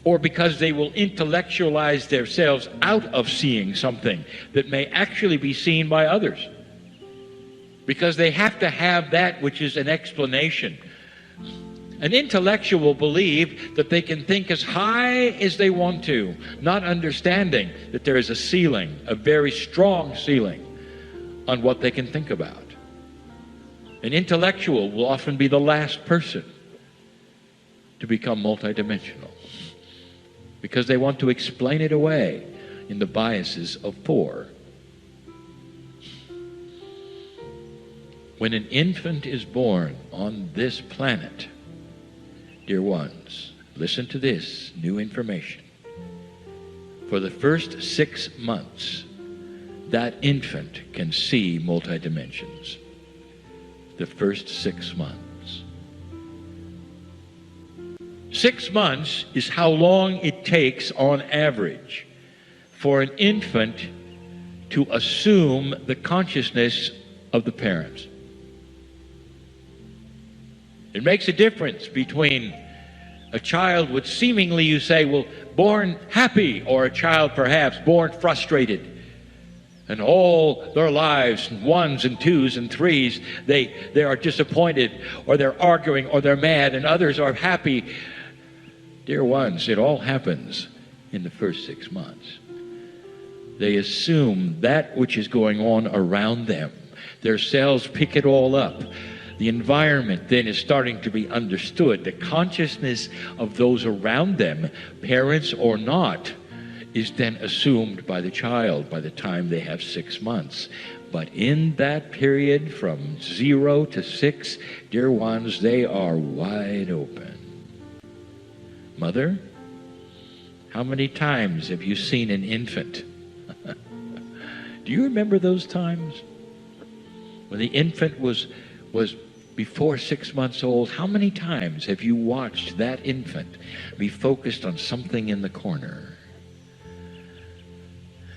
or because they will intellectualize themselves out of seeing something that may actually be seen by others, because they have to have that which is an explanation. An intellectual will believe that they can think as high as they want to, not understanding that there is a ceiling, a very strong ceiling, on what they can think about. An intellectual will often be the last person to become multidimensional, because they want to explain it away in the biases of four. When an infant is born on this planet, dear ones, listen to this new information. For the first 6 months, that infant can see multidimensions. The first 6 months. 6 months is how long it takes on average for an infant to assume the consciousness of the parents. It makes a difference between a child which seemingly, you say, well, born happy, or a child perhaps born frustrated. And all their lives, ones and twos and threes, they are disappointed, or they're arguing, or they're mad, and others are happy. Dear ones, it all happens in the first 6 months. They assume that which is going on around them. Their cells pick it all up. The environment then is starting to be understood. The consciousness of those around them, parents or not, is then assumed by the child by the time they have 6 months. But in that period from 0 to 6, dear ones, they are wide open. Mother, how many times have you seen an infant? Do you remember those times? When the infant was before 6 months old, how many times have you watched that infant be focused on something in the corner?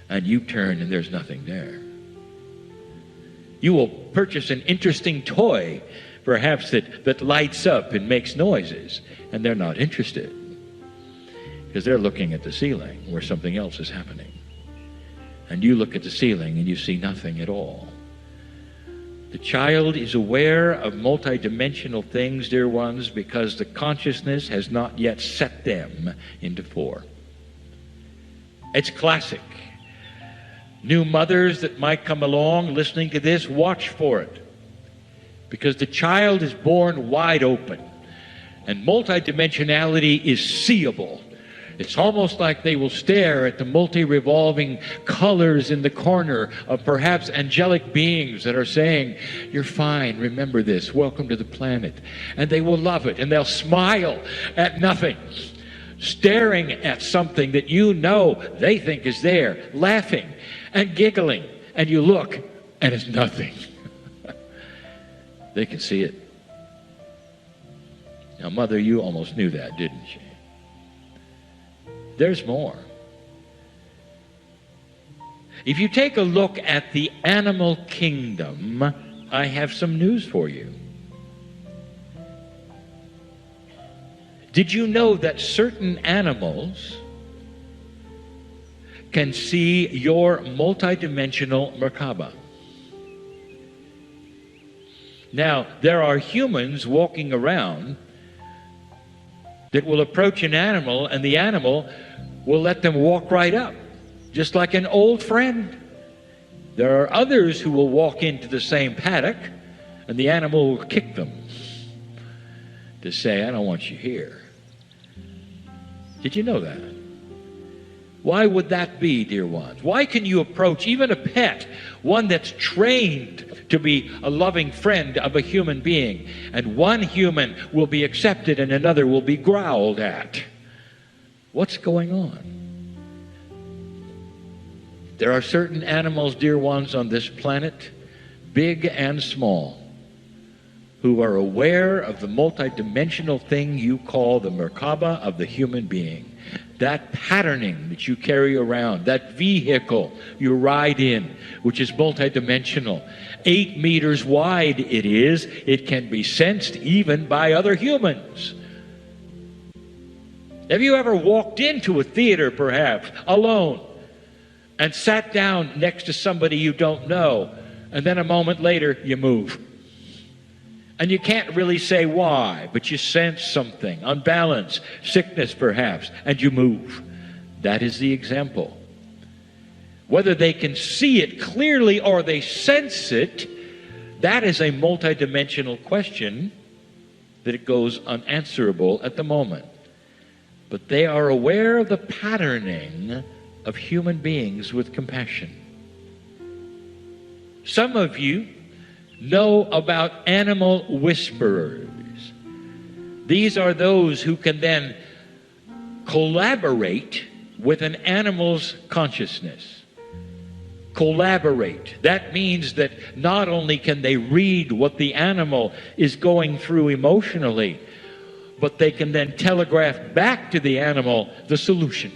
And you turn and there's nothing there. You will purchase an interesting toy, perhaps that lights up and makes noises, and they're not interested, because they're looking at the ceiling where something else is happening. And you look at the ceiling and you see nothing at all. The child is aware of multidimensional things, dear ones, because the consciousness has not yet set them into four. It's classic. New mothers that might come along listening to this, watch for it. Because the child is born wide open. And multidimensionality is seeable. It's almost like they will stare at the multi-revolving colors in the corner of perhaps angelic beings that are saying, you're fine, remember this, welcome to the planet. And they will love it, and they'll smile at nothing, staring at something that you know they think is there, laughing and giggling, and you look, and it's nothing. They can see it. Now, Mother, you almost knew that, didn't you? There's more. If you take a look at the animal kingdom, I have some news for you. Did you know that certain animals can see your multidimensional Merkaba? Now, there are humans walking around that will approach an animal, and the animal will let them walk right up, just like an old friend. There are others who will walk into the same paddock, and the animal will kick them to say, I don't want you here. Did you know that? Why would that be, dear ones? Why can you approach even a pet, one that's trained to be a loving friend of a human being, and one human will be accepted and another will be growled at? What's going on? There are certain animals, dear ones, on this planet, big and small, who are aware of the multidimensional thing you call the Merkaba of the human being. That patterning that you carry around, that vehicle you ride in, which is multidimensional. 8 meters wide it is. It can be sensed even by other humans. Have you ever walked into a theater, perhaps, alone, and sat down next to somebody you don't know, and then a moment later you move? And you can't really say why, but you sense something, unbalance, sickness perhaps, and you move. That is the example. Whether they can see it clearly or they sense it, that is a multidimensional question that it goes unanswerable at the moment. But they are aware of the patterning of human beings with compassion. Some of you know about animal whisperers. These are those who can then collaborate with an animal's consciousness. Collaborate. That means that not only can they read what the animal is going through emotionally, but they can then telegraph back to the animal the solution.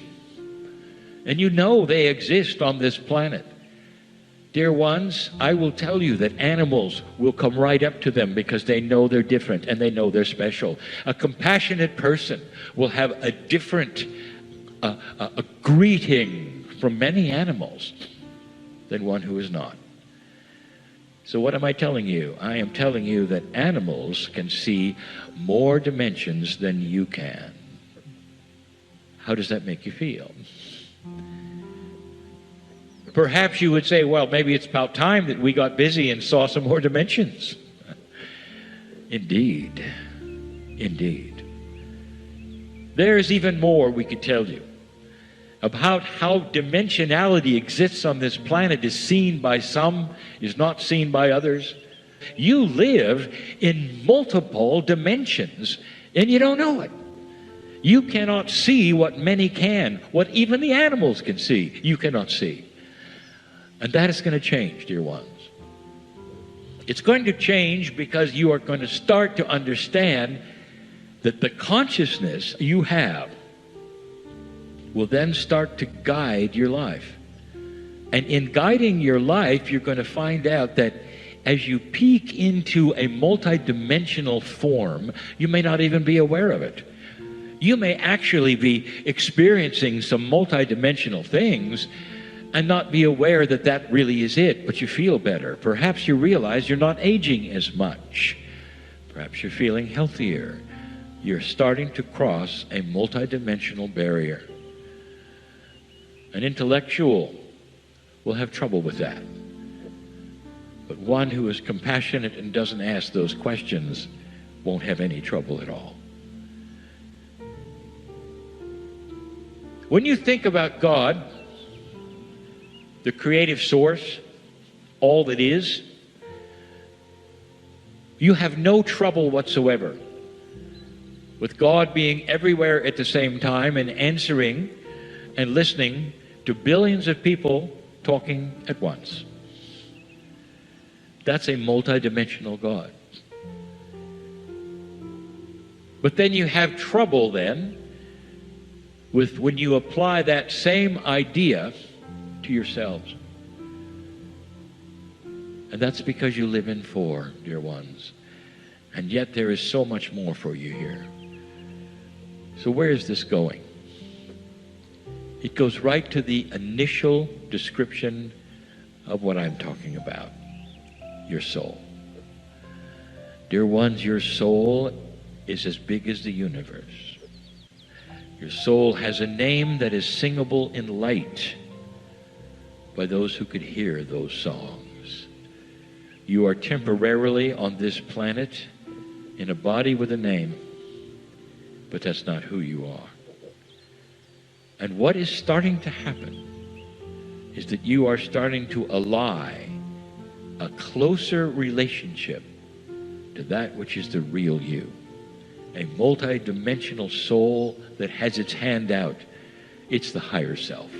And you know they exist on this planet. Dear ones, I will tell you that animals will come right up to them because they know they're different and they know they're special. A compassionate person will have a different a greeting from many animals than one who is not. So what am I telling you? I am telling you that animals can see more dimensions than you can. How does that make you feel? Perhaps you would say, well, maybe it's about time that we got busy and saw some more dimensions. Indeed. Indeed. There's even more we could tell you about how dimensionality exists on this planet, is seen by some, is not seen by others. You live in multiple dimensions and you don't know it. You cannot see what many can, what even the animals can see, you cannot see. And that is going to change, dear ones. It's going to change because you are going to start to understand that the consciousness you have will then start to guide your life. And in guiding your life, you're going to find out that as you peek into a multidimensional form, you may not even be aware of it. You may actually be experiencing some multidimensional things and not be aware that that really is it, but you feel better. Perhaps you realize you're not aging as much. Perhaps you're feeling healthier. You're starting to cross a multidimensional barrier. An intellectual will have trouble with that. But one who is compassionate and doesn't ask those questions won't have any trouble at all. When you think about God, the creative source, all that is, you have no trouble whatsoever with God being everywhere at the same time and answering and listening to billions of people talking at once. That's a multidimensional God. But then you have trouble then with when you apply that same idea to yourselves. And that's because you live in 4, dear ones. And yet there is so much more for you here. So where is this going? It goes right to the initial description of what I'm talking about. Your soul. Dear ones, your soul is as big as the universe. Your soul has a name that is singable in light by those who could hear those songs. You are temporarily on this planet in a body with a name, but that's not who you are. And what is starting to happen is that you are starting to ally a closer relationship to that which is the real you. A multi-dimensional soul that has its hand out. It's the higher self.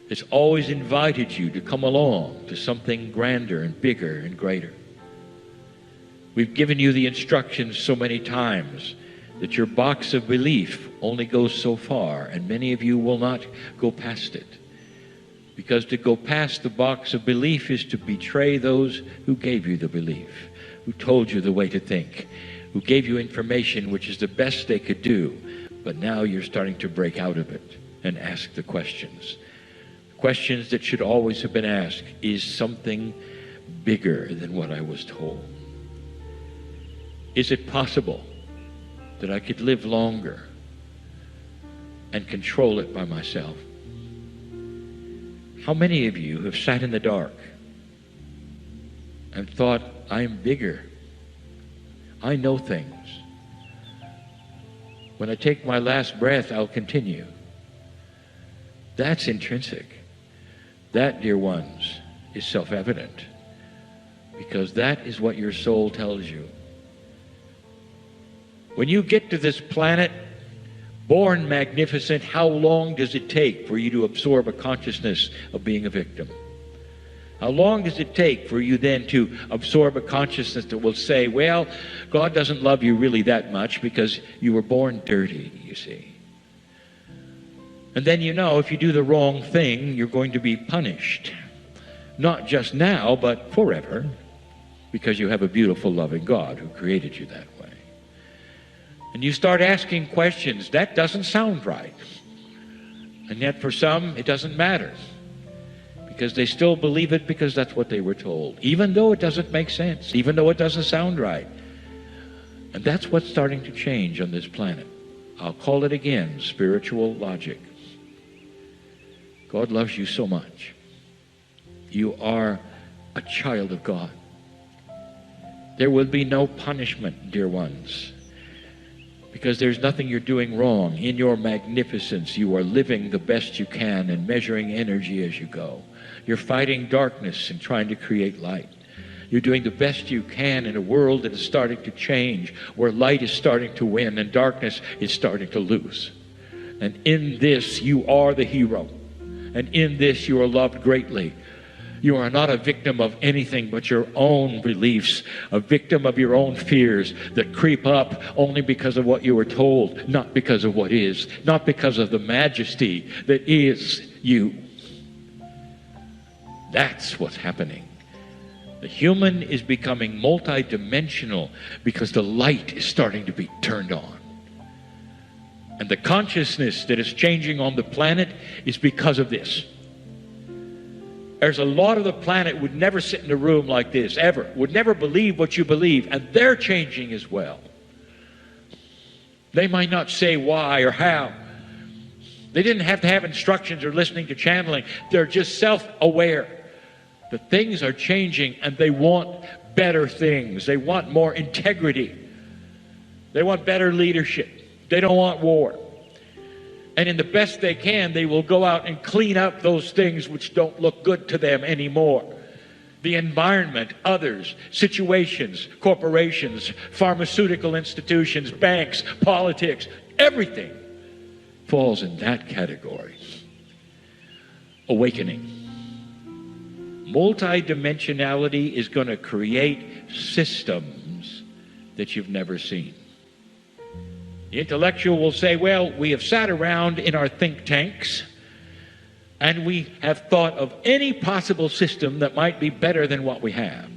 It's always invited you to come along to something grander and bigger and greater. We've given you the instructions so many times that your box of belief only goes so far, and many of you will not go past it. Because to go past the box of belief is to betray those who gave you the belief, who told you the way to think, who gave you information which is the best they could do. But now you're starting to break out of it and ask the questions. Questions that should always have been asked. Is something bigger than what I was told? Is it possible that I could live longer and control it by myself? How many of you have sat in the dark and thought, I'm bigger. I know things. When I take my last breath, I'll continue. That's intrinsic. That, dear ones, is self-evident, because that is what your soul tells you. When you get to this planet, born magnificent, how long does it take for you to absorb a consciousness of being a victim? How long does it take for you then to absorb a consciousness that will say, well, God doesn't love you really that much because you were born dirty, you see. And then you know if you do the wrong thing, you're going to be punished. Not just now, but forever, because you have a beautiful, loving God who created you that way. And you start asking questions, that doesn't sound right. And yet for some, it doesn't matter, because they still believe it because that's what they were told, even though it doesn't make sense, even though it doesn't sound right. And that's what's starting to change on this planet. I'll call it again, spiritual logic. God loves you so much. You are a child of God. There will be no punishment, dear ones, because there's nothing you're doing wrong. In your magnificence, you are living the best you can and measuring energy as you go. You're fighting darkness and trying to create light. You're doing the best you can in a world that is starting to change, where light is starting to win and darkness is starting to lose. And in this, you are the hero. And in this, you are loved greatly. You are not a victim of anything but your own beliefs, a victim of your own fears that creep up only because of what you were told, not because of what is, not because of the majesty that is you. That's what's happening. The human is becoming multidimensional because the light is starting to be turned on. And the consciousness that is changing on the planet is because of this. There's a lot of the planet would never sit in a room like this, ever. Would never believe what you believe, and they're changing as well. They might not say why or how. They didn't have to have instructions or listening to channeling. They're just self-aware. The things are changing, and they want better things. They want more integrity. They want better leadership. They don't want war. And in the best they can, they will go out and clean up those things which don't look good to them anymore. The environment, others, situations, corporations, pharmaceutical institutions, banks, politics, everything falls in that category. Awakening. Multidimensionality is going to create systems that you've never seen. The intellectual will say, well, we have sat around in our think tanks and we have thought of any possible system that might be better than what we have.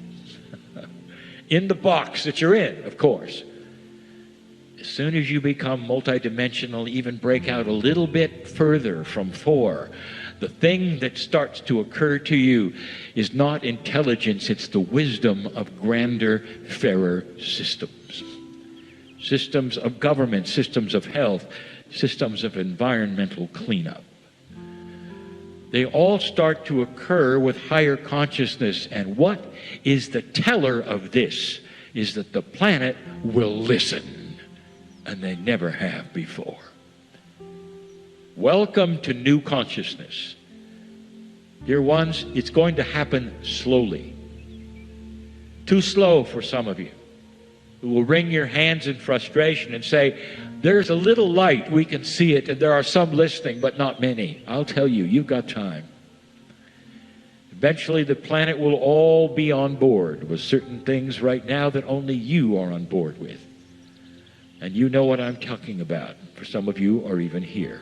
In the box that you're in, of course. As soon as you become multidimensional, even break out a little bit further from 4, the thing that starts to occur to you is not intelligence, it's the wisdom of grander, fairer systems. Systems of government, systems of health, systems of environmental cleanup. They all start to occur with higher consciousness, and what is the teller of this is that the planet will listen, and they never have before. Welcome to new consciousness. Dear ones, it's going to happen slowly. Too slow for some of you, who will wring your hands in frustration and say, there's a little light, we can see it, and there are some listening, but not many. I'll tell you, you've got time. Eventually, the planet will all be on board with certain things right now that only you are on board with. And you know what I'm talking about. For some of you are even here.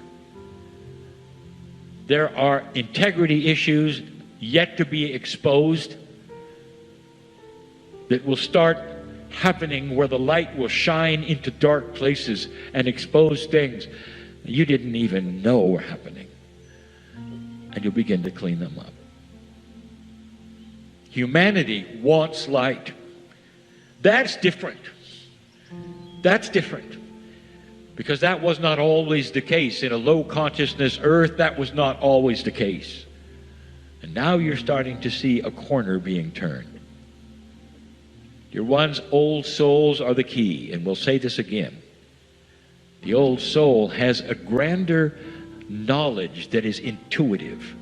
There are integrity issues yet to be exposed that will start happening where the light will shine into dark places and expose things you didn't even know were happening. And you'll begin to clean them up. Humanity wants light. That's different. That's different. Because that was not always the case. In a low consciousness earth, that was not always the case. And now you're starting to see a corner being turned. Your one's old souls are the key. And we'll say this again. The old soul has a grander knowledge that is intuitive.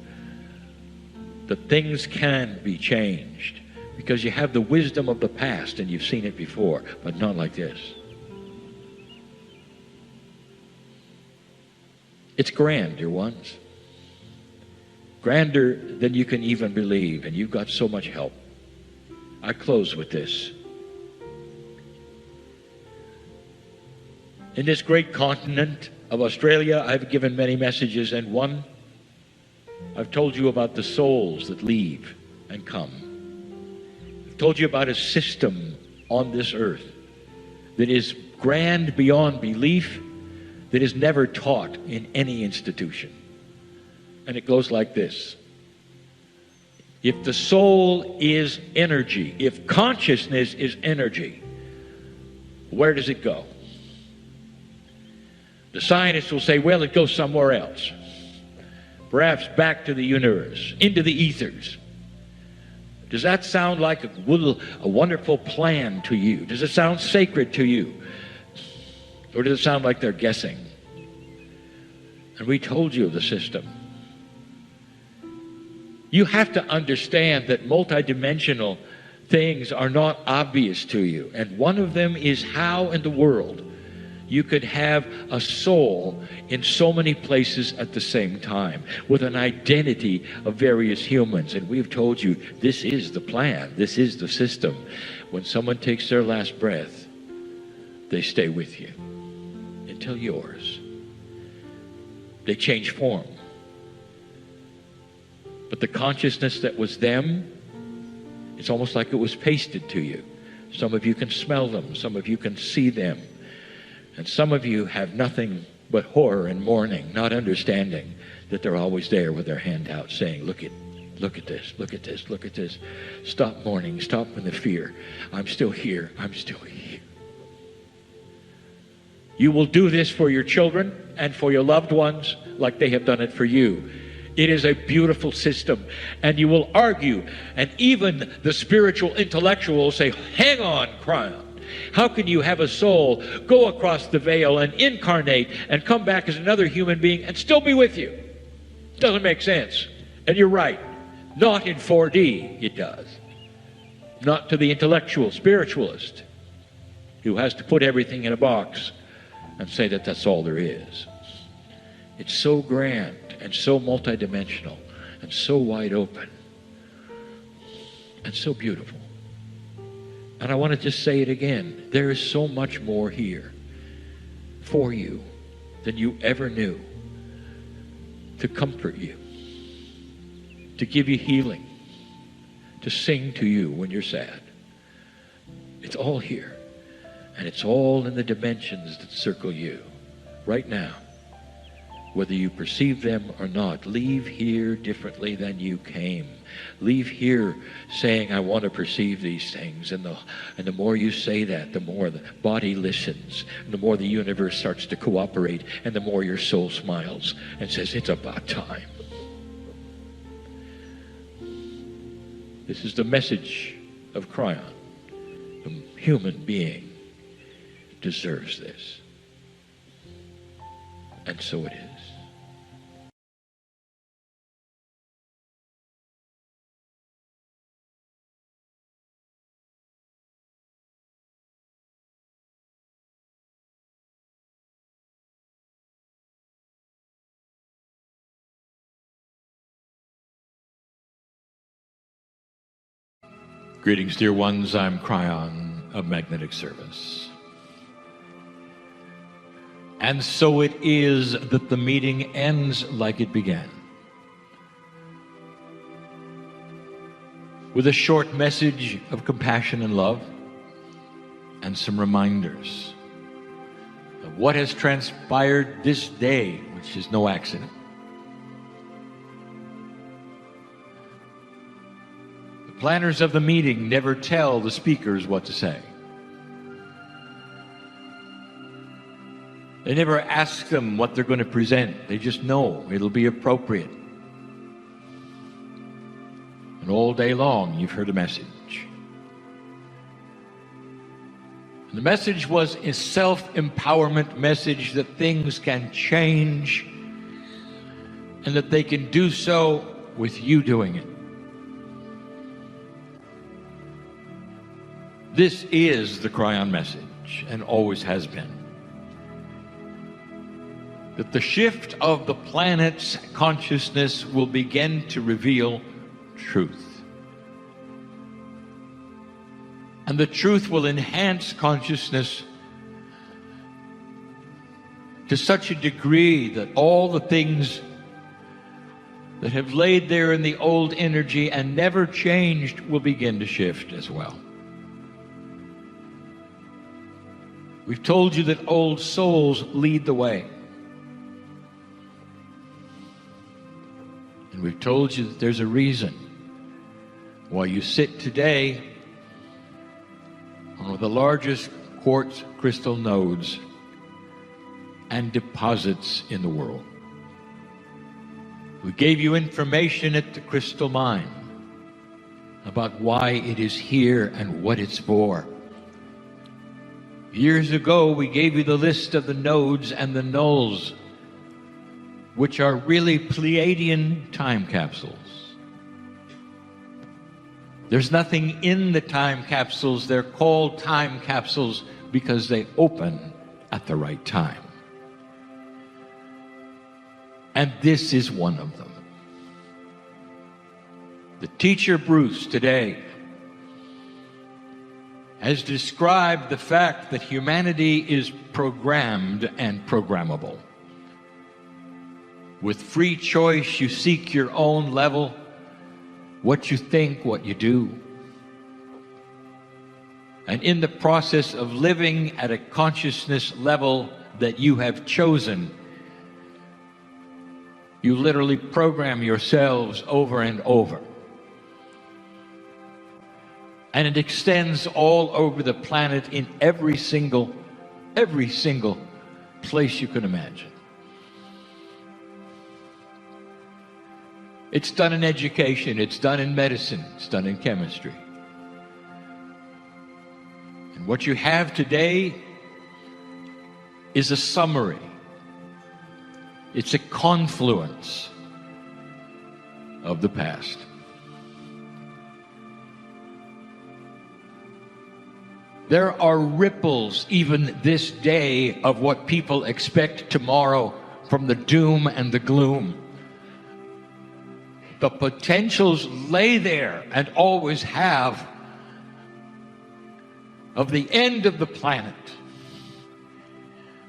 That things can be changed. Because you have the wisdom of the past and you've seen it before, but not like this. It's grand, dear ones. Grander than you can even believe, and you've got so much help. I close with this. In this great continent of Australia, I've given many messages, and one, I've told you about the souls that leave and come. I've told you about a system on this earth that is grand beyond belief, that is never taught in any institution. And it goes like this. If the soul is energy, if consciousness is energy, where does it go? The scientists will say, well, it goes somewhere else. Perhaps back to the universe, into the ethers. Does that sound like a wonderful plan to you? Does it sound sacred to you? Or does it sound like they're guessing? And we told you the system. You have to understand that multidimensional things are not obvious to you. And one of them is how in the world you could have a soul in so many places at the same time with an identity of various humans. And we've told you this is the plan. This is the system. When someone takes their last breath, they stay with you until yours. They change form. But the consciousness that was them, it's almost like it was pasted to you. Some of you can smell them. Some of you can see them. And some of you have nothing but horror and mourning, not understanding that they're always there with their hand out saying, look at this, look at this, look at this. Stop mourning, stop with the fear. I'm still here, I'm still here. You will do this for your children and for your loved ones like they have done it for you. It is a beautiful system. And you will argue, and even the spiritual intellectual will say, hang on, Cryon. How can you have a soul go across the veil and incarnate and come back as another human being and still be with you? Doesn't make sense. And you're right. Not in 4D, it does. Not to the intellectual spiritualist who has to put everything in a box and say that that's all there is. It's so grand and so multidimensional and so wide open and so beautiful. And I want to just say it again. There is so much more here for you than you ever knew, to comfort you, to give you healing, to sing to you when you're sad. It's all here. And it's all in the dimensions that circle you right now. Whether you perceive them or not, leave here differently than you came. Leave here saying, I want to perceive these things. And the more you say that, the more the body listens. And the more the universe starts to cooperate. And the more your soul smiles and says, it's about time. This is the message of Cryon. The human being deserves this. And so it is. Greetings, dear ones. I'm Cryon of Magnetic Service. And so it is that the meeting ends like it began, with a short message of compassion and love, and some reminders of what has transpired this day, which is no accident. The planners of the meeting never tell the speakers what to say. They never ask them what they're going to present. They just know it'll be appropriate. And all day long, you've heard a message. And the message was a self-empowerment message that things can change and that they can do so with you doing it. This is the Cryon message, and always has been. That the shift of the planet's consciousness will begin to reveal truth. And the truth will enhance consciousness to such a degree that all the things that have laid there in the old energy and never changed will begin to shift as well. We've told you that old souls lead the way. And we've told you that there's a reason why you sit today on one of the largest quartz crystal nodes and deposits in the world. We gave you information at the crystal mine about why it is here and what it's for. Years ago, we gave you the list of the nodes and the nulls, which are really Pleiadian time capsules. There's nothing in the time capsules. They're called time capsules because they open at the right time. And this is one of them. The teacher Bruce today has described the fact that humanity is programmed and programmable. With free choice, you seek your own level, what you think, what you do. And in the process of living at a consciousness level that you have chosen, you literally program yourselves over and over. And it extends all over the planet in every single place you can imagine. It's done in education, it's done in medicine, it's done in chemistry. And what you have today is a summary. It's a confluence of the past. There are ripples even this day of what people expect tomorrow from the doom and the gloom. The potentials lay there and always have of the end of the planet,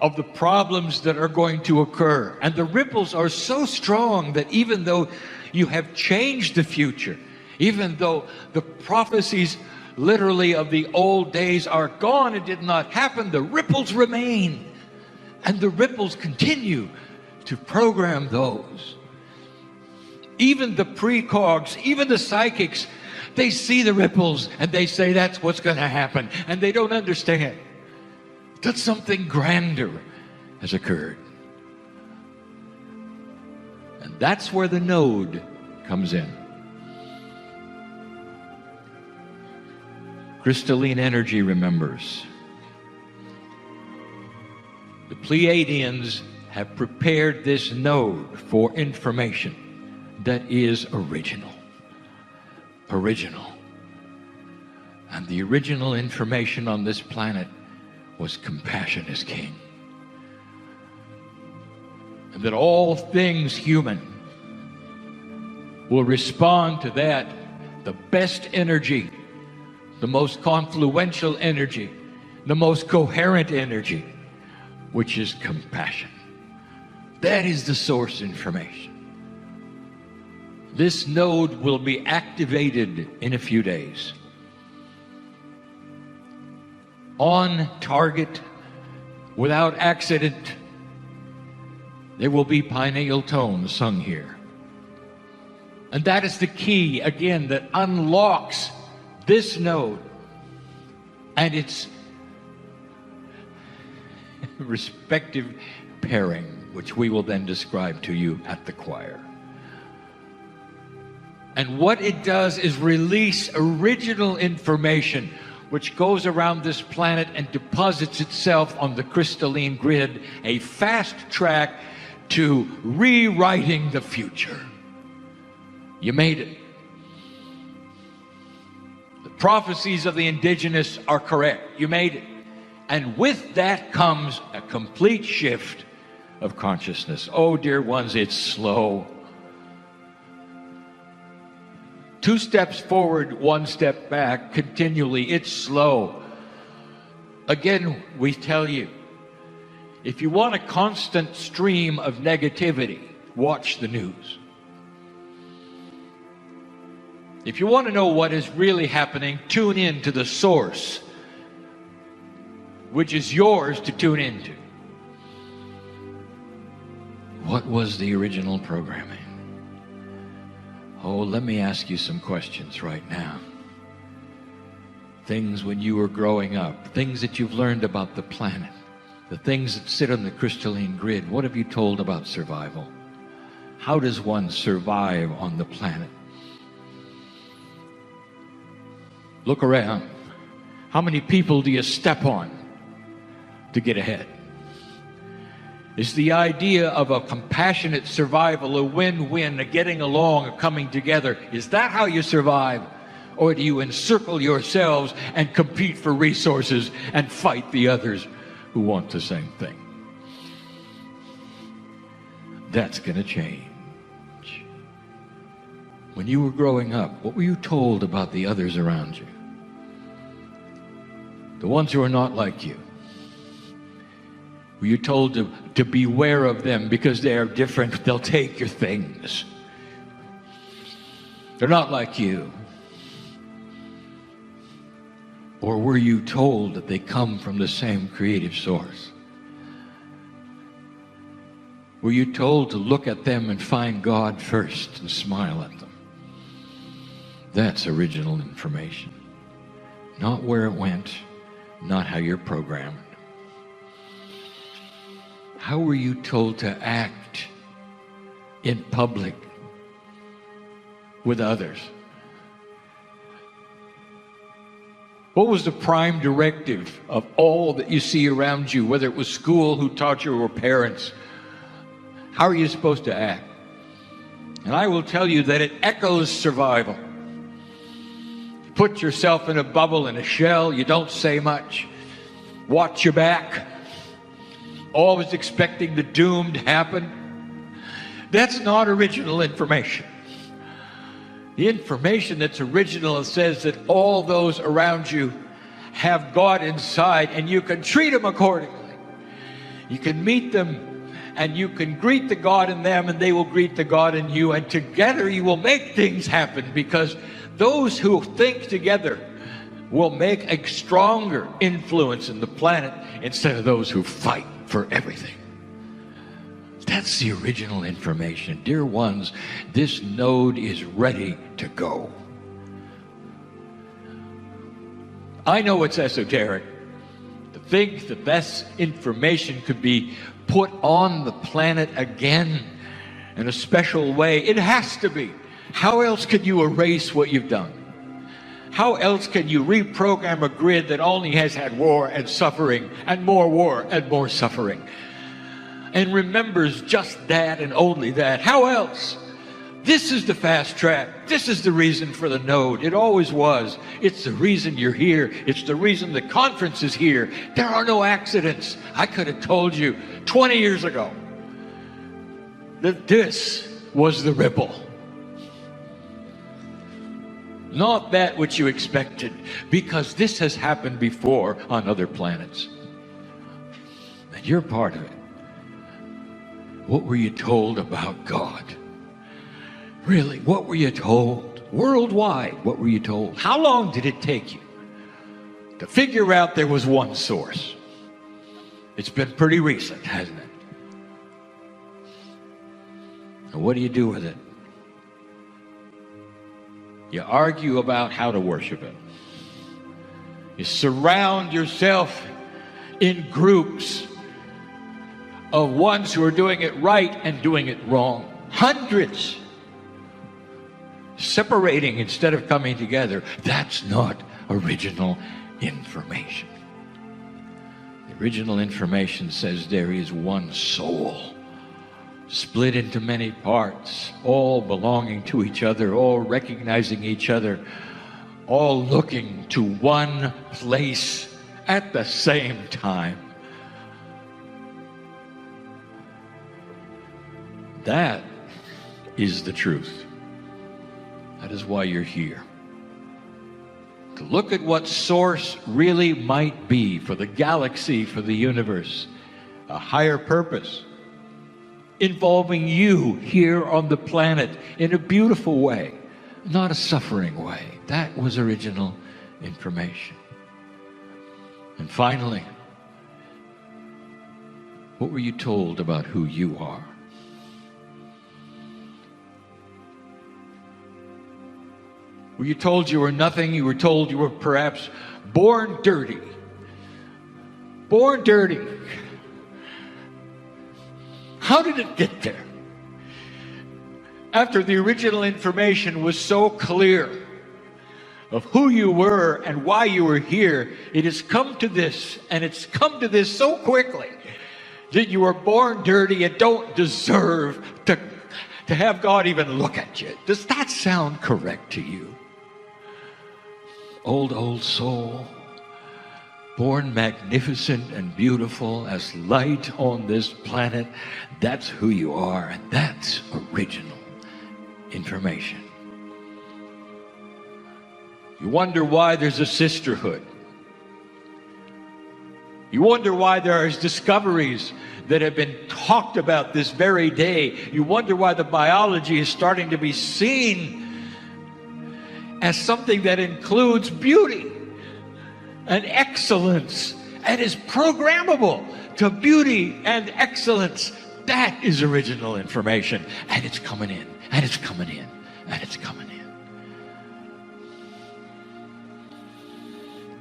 of the problems that are going to occur. And the ripples are so strong that even though you have changed the future, even though the prophecies literally of the old days are gone, it did not happen, the ripples remain. And the ripples continue to program those. Even the precogs, even the psychics, they see the ripples and they say that's what's going to happen. And they don't understand that something grander has occurred. And that's where the node comes in. Crystalline energy remembers. The Pleiadians have prepared this node for information that is original. Original. And the original information on this planet was compassion is king. And that all things human will respond to that, the best energy, the most confluential energy, the most coherent energy, which is compassion. That is the source information. This node will be activated in a few days. on target, without accident. There will be pineal tones sung here. And that is the key, again, that unlocks this node and its respective pairing, which we will then describe to you at the choir. And what it does is release original information which goes around this planet and deposits itself on the crystalline grid, a fast track to rewriting the future. You made it. The prophecies of the indigenous are correct. You made it. And with that comes a complete shift of consciousness. Oh, dear ones, it's slow. 2 steps forward, 1 step back, continually. It's slow. Again, we tell you, if you want a constant stream of negativity, watch the news. If you want to know what is really happening, tune in to the source, which is yours to tune into. What was the original programming? Oh, let me ask you some questions right now. Things when you were growing up, things that you've learned about the planet, the things that sit on the crystalline grid. What have you told about survival? How does one survive on the planet? Look around. How many people do you step on to get ahead? Is the idea of a compassionate survival, a win-win, a getting along, a coming together, is that how you survive? Or do you encircle yourselves and compete for resources and fight the others who want the same thing? That's going to change. When you were growing up, what were you told about the others around you? The ones who are not like you. Were you told to beware of them because they are different? They'll take your things. They're not like you. Or were you told that they come from the same creative source? Were you told to look at them and find God first and smile at them? That's original information. Not where it went, not how you're programmed. How were you told to act in public with others? What was the prime directive of all that you see around you, whether it was school who taught you or parents? How are you supposed to act? And I will tell you that it echoes survival. You put yourself in a bubble, in a shell, you don't say much. Watch your back. Always expecting the doom to happen. That's not original information. The information that's original says that all those around you have God inside, and you can treat them accordingly. You can meet them and you can greet the God in them, and they will greet the God in you, and together you will make things happen, because those who think together will make a stronger influence in the planet instead of those who fight for everything. That's the original information. Dear ones, this node is ready to go. I know it's esoteric to think that this information could be put on the planet again in a special way. It has to be. How else can you erase what you've done? How else can you reprogram a grid that only has had war and suffering and more suffering? And remembers just that and only that. How else? This is the fast track. This is the reason for the node. It always was. It's the reason you're here. It's the reason the conference is here. There are no accidents. I could have told you 20 years ago that this was the ripple. Not that which you expected, because this has happened before on other planets. And you're part of it. What were you told about God? Really, what were you told? Worldwide, what were you told? How long did it take you to figure out there was one source. It's been pretty recent, hasn't it? And what do you do with it? You argue about how to worship it. You surround yourself in groups of ones who are doing it right and doing it wrong. Hundreds separating instead of coming together. That's not original information. The original information says there is one soul, split into many parts, all belonging to each other, all recognizing each other, all looking to one place at the same time. That is the truth. That is why you're here. To look at what source really might be for the galaxy, for the universe, a higher purpose involving you here on the planet in a beautiful way, not a suffering way. That was original information. And finally, what were you told about who you are? Were you told you were nothing? You were told you were perhaps born dirty. Born dirty. How did it get there? After the original information was so clear of who you were and why you were here, it has come to this, and it's come to this so quickly that you were born dirty and don't deserve to have God even look at you. Does that sound correct to you? Old soul, born magnificent and beautiful as light on this planet. That's who you are, and that's original information. You wonder why there's a sisterhood. You wonder why there are discoveries that have been talked about this very day. You wonder why the biology is starting to be seen as something that includes beauty and excellence and is programmable to beauty and excellence. That is original information, and it's coming in, and it's coming in, and it's coming in.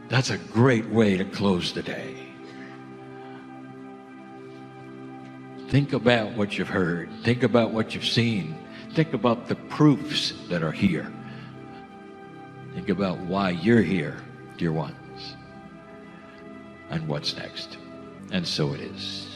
That's a great way to close the day. Think about what you've heard. Think about what you've seen. Think about the proofs that are here. Think about why you're here, dear ones, and what's next. And so it is.